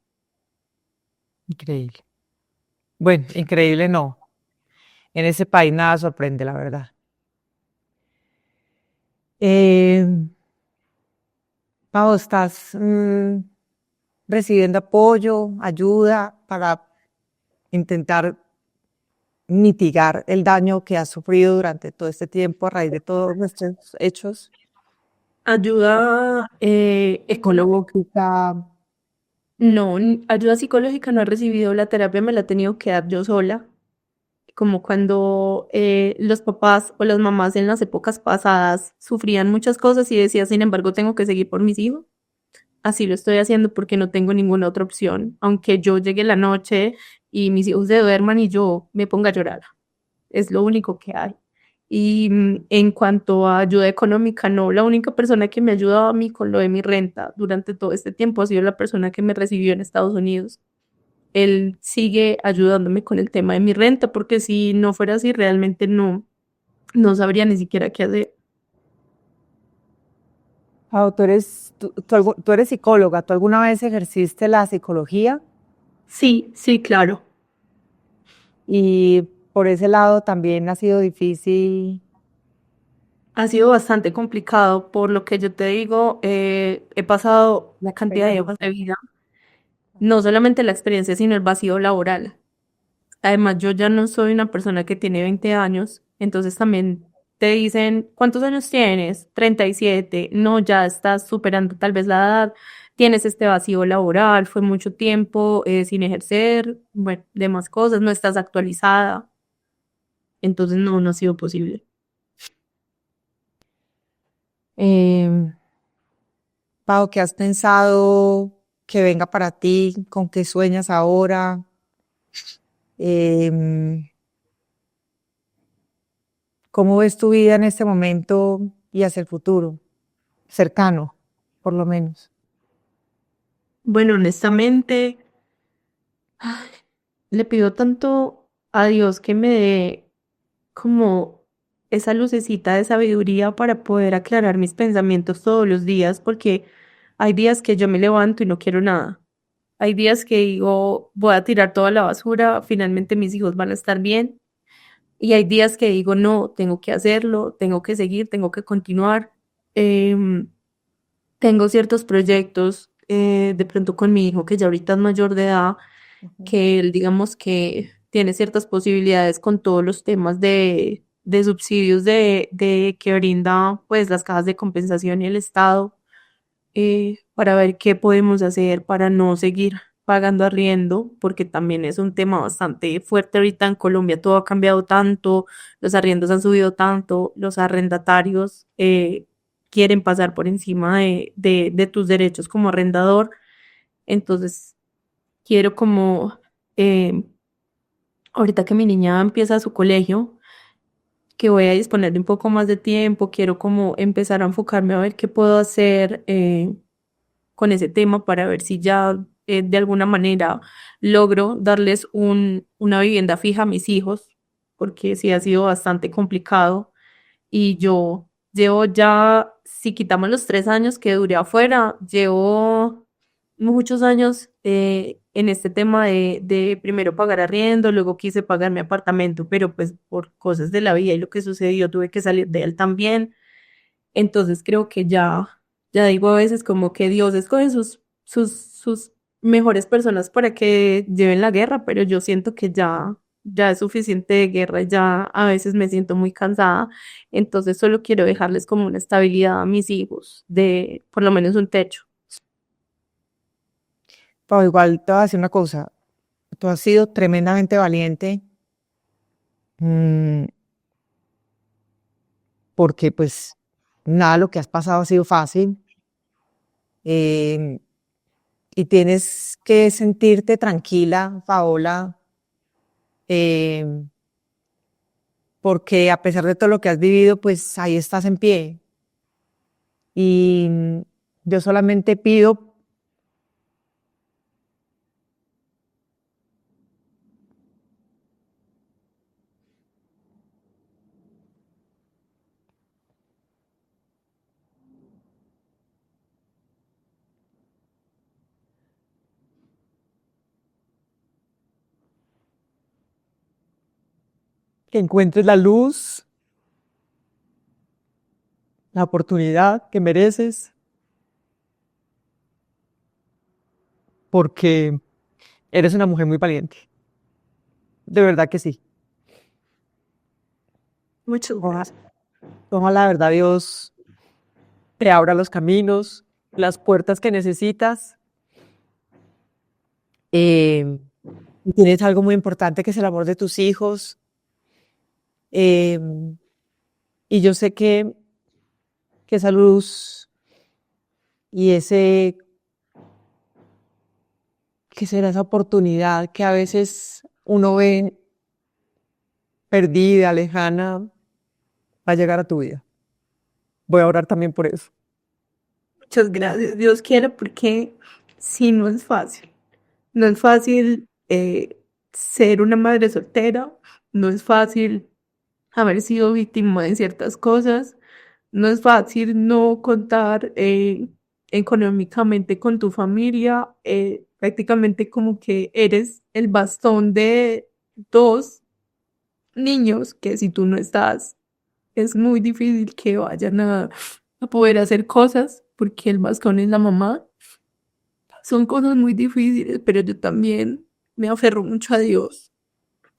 Increíble. Bueno, increíble no. En ese país nada sorprende, la verdad. Eh, Pau, ¿estás recibiendo apoyo, ayuda para intentar mitigar el daño que has sufrido durante todo este tiempo a raíz de todos nuestros hechos? Ayuda ecológica. Psicológica. No, ayuda psicológica no he recibido, la terapia me la he tenido que dar yo sola. Como cuando los papás o las mamás en las épocas pasadas sufrían muchas cosas y decía, sin embargo, tengo que seguir por mis hijos. Así lo estoy haciendo porque no tengo ninguna otra opción, aunque yo llegue la noche y mis hijos se duerman y yo me ponga a llorar. Es lo único que hay. Y en cuanto a ayuda económica, no, la única persona que me ha ayudado a mí con lo de mi renta durante todo este tiempo ha sido la persona que me recibió en Estados Unidos. Él sigue ayudándome con el tema de mi renta, porque si no fuera así, realmente no sabría ni siquiera qué hacer. Pau, tú eres psicóloga, ¿tú alguna vez ejerciste la psicología? Sí, sí, claro. Y por ese lado también ha sido difícil. Ha sido bastante complicado, por lo que yo te digo, he pasado la cantidad de hojas de vida, no solamente la experiencia, sino el vacío laboral. Además, yo ya no soy una persona que tiene 20 años, entonces también te dicen, ¿cuántos años tienes? 37. No, ya estás superando tal vez la edad, tienes este vacío laboral, fue mucho tiempo sin ejercer, bueno, demás cosas, no estás actualizada, entonces no ha sido posible. Eh, Pau, ¿qué has pensado que venga para ti? ¿Con qué sueñas ahora? Em, ¿Cómo ves tu vida en este momento y hacia el futuro? Cercano, por lo menos. Bueno, honestamente, ay, le pido tanto a Dios que me dé como esa lucecita de sabiduría para poder aclarar mis pensamientos todos los días, porque hay días que yo me levanto y no quiero nada. Hay días que digo, voy a tirar toda la basura, finalmente mis hijos van a estar bien. Y hay días que digo, no, tengo que hacerlo, tengo que seguir, tengo que continuar. Em, Tengo ciertos proyectos, de pronto con mi hijo, que ya ahorita es mayor de edad, Ujú. que él, digamos que tiene ciertas posibilidades con todos los temas de subsidios de que brinda pues las cajas de compensación y el Estado, para ver qué podemos hacer para no seguir pagando arriendo, porque también es un tema bastante fuerte ahorita en Colombia, todo ha cambiado tanto, los arriendos han subido tanto, los arrendatarios quieren pasar por encima de tus derechos como arrendador, entonces quiero como, eh, ahorita que mi niña empieza su colegio, que voy a disponer de un poco más de tiempo, quiero como empezar a enfocarme a ver qué puedo hacer con ese tema para ver si ya de alguna manera logro darles una vivienda fija a mis hijos, porque sí ha sido bastante complicado y yo llevo ya, si quitamos los 3 años que duré afuera, llevo muchos años en este tema de primero pagar arriendo, luego quise pagar mi apartamento, pero pues por cosas de la vida y lo que sucedió tuve que salir de él también. Entonces creo que ya digo a veces como que Dios escoge sus mejores personas para que lleven la guerra, pero yo siento que ya es suficiente de guerra, ya a veces me siento muy cansada, entonces solo quiero dejarles como una estabilidad a mis hijos, de por lo menos un techo. Pero igual te voy a decir una cosa, tú has sido tremendamente valiente, mm, porque pues nada de lo que has pasado ha sido fácil, eh, y tienes que sentirte tranquila, Paola, eh, porque a pesar de todo lo que has vivido, pues ahí estás en pie. Y yo solamente pido que encuentres la luz, la oportunidad que mereces, porque eres una mujer muy valiente. De verdad que sí. Muchas Ojalá, gracias. ojalá, la verdad, Dios te abra los caminos, las puertas que necesitas. Eh, y tienes algo muy importante que es el amor de tus hijos. Eh, y yo sé que esa luz y ese, que será esa oportunidad que a veces uno ve perdida, lejana, va a llegar a tu vida. Voy a orar también por eso. Muchas gracias. Dios quiera porque sí, no es fácil. No es fácil ser una madre soltera, no es fácil haber sido víctima de ciertas cosas, no es fácil no contar económicamente con tu familia, prácticamente como que eres el bastón de dos niños que si tú no estás, es muy difícil que vayan a poder hacer cosas porque el bastón es la mamá. Son cosas muy difíciles, pero yo también me aferro mucho a Dios,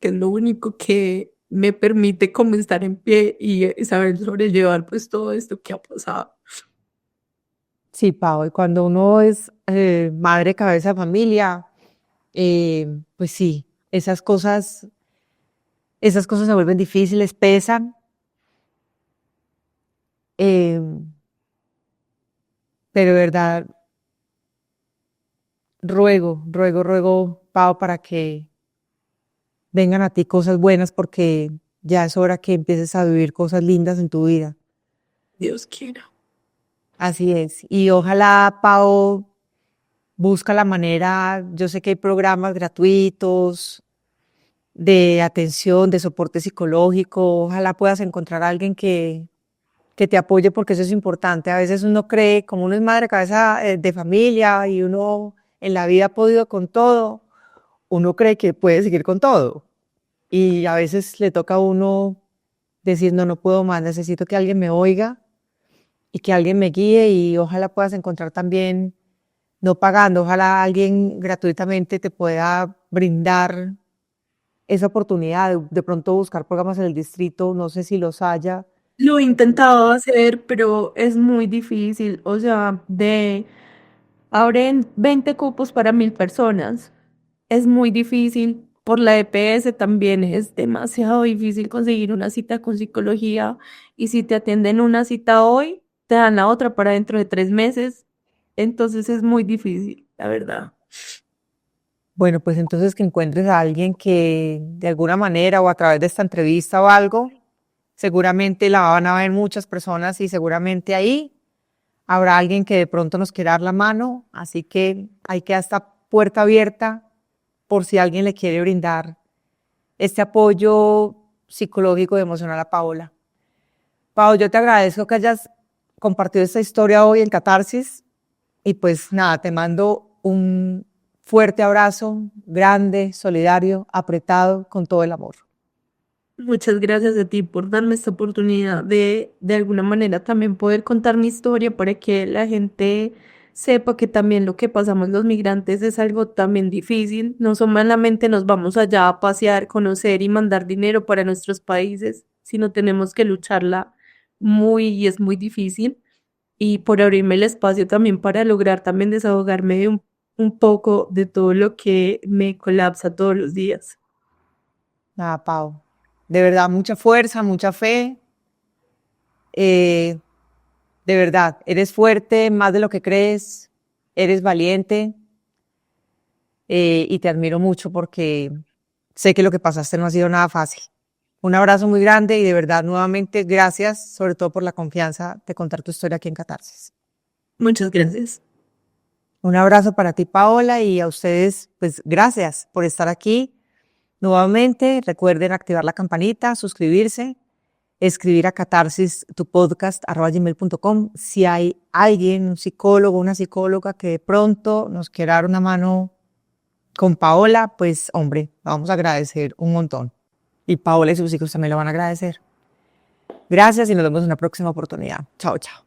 que es lo único que me permite como estar en pie y saber sobrellevar pues todo esto que ha pasado. Sí, Pau, y cuando uno es madre, cabeza de familia, pues sí, esas cosas se vuelven difíciles, pesan, eh, pero de verdad ruego, Pau, para que vengan a ti cosas buenas, porque ya es hora que empieces a vivir cosas lindas en tu vida. Dios quiera. Así es. Y ojalá, Pau, busca la manera, yo sé que hay programas gratuitos de atención, de soporte psicológico, ojalá puedas encontrar a alguien que te apoye porque eso es importante. A veces uno cree, como uno es madre cabeza de familia y uno en la vida ha podido con todo, uno cree que puede seguir con todo. Y a veces le toca a uno decir, no, no puedo más, necesito que alguien me oiga y que alguien me guíe y ojalá puedas encontrar también, no pagando, ojalá alguien gratuitamente te pueda brindar esa oportunidad de pronto buscar programas en el distrito, no sé si los haya. Lo he intentado hacer, pero es muy difícil. O sea, abren 20 cupos para 1000 personas. Es muy difícil. Por la EPS también es demasiado difícil conseguir una cita con psicología. Y si te atienden una cita hoy, te dan la otra para dentro de 3 meses. Entonces es muy difícil, la verdad. Bueno, pues entonces que encuentres a alguien que de alguna manera o a través de esta entrevista o algo, seguramente la van a ver muchas personas y seguramente ahí habrá alguien que de pronto nos quiera dar la mano, así que hay que esta puerta abierta por si alguien le quiere brindar este apoyo psicológico y emocional a Paola. Pau, yo te agradezco que hayas compartido esta historia hoy en Catarsis y pues nada, te mando un fuerte abrazo, grande, solidario, apretado, con todo el amor. Muchas gracias a ti por darme esta oportunidad de alguna manera también poder contar mi historia para que la gente sepa que también lo que pasamos los migrantes es algo también difícil. No solamente nos vamos allá a pasear, conocer y mandar dinero para nuestros países, sino tenemos que lucharla y es muy difícil. Y por abrirme el espacio también para lograr también desahogarme de un poco de todo lo que me colapsa todos los días. Nada, Pau. De verdad, mucha fuerza, mucha fe. De verdad, eres fuerte más de lo que crees, eres valiente y te admiro mucho porque sé que lo que pasaste no ha sido nada fácil. Un abrazo muy grande y de verdad, nuevamente, gracias, sobre todo por la confianza de contar tu historia aquí en Catarsis. Muchas gracias. Un abrazo para ti, Paola, y a ustedes, pues gracias por estar aquí. Nuevamente, recuerden activar la campanita, suscribirse, escribir a catarsis, tu podcast, @gmail.com. Si hay alguien, un psicólogo, una psicóloga que de pronto nos quiera dar una mano con Paola, pues hombre, vamos a agradecer un montón. Y Paola y sus hijos también lo van a agradecer. Gracias y nos vemos en una próxima oportunidad. Chao, chao.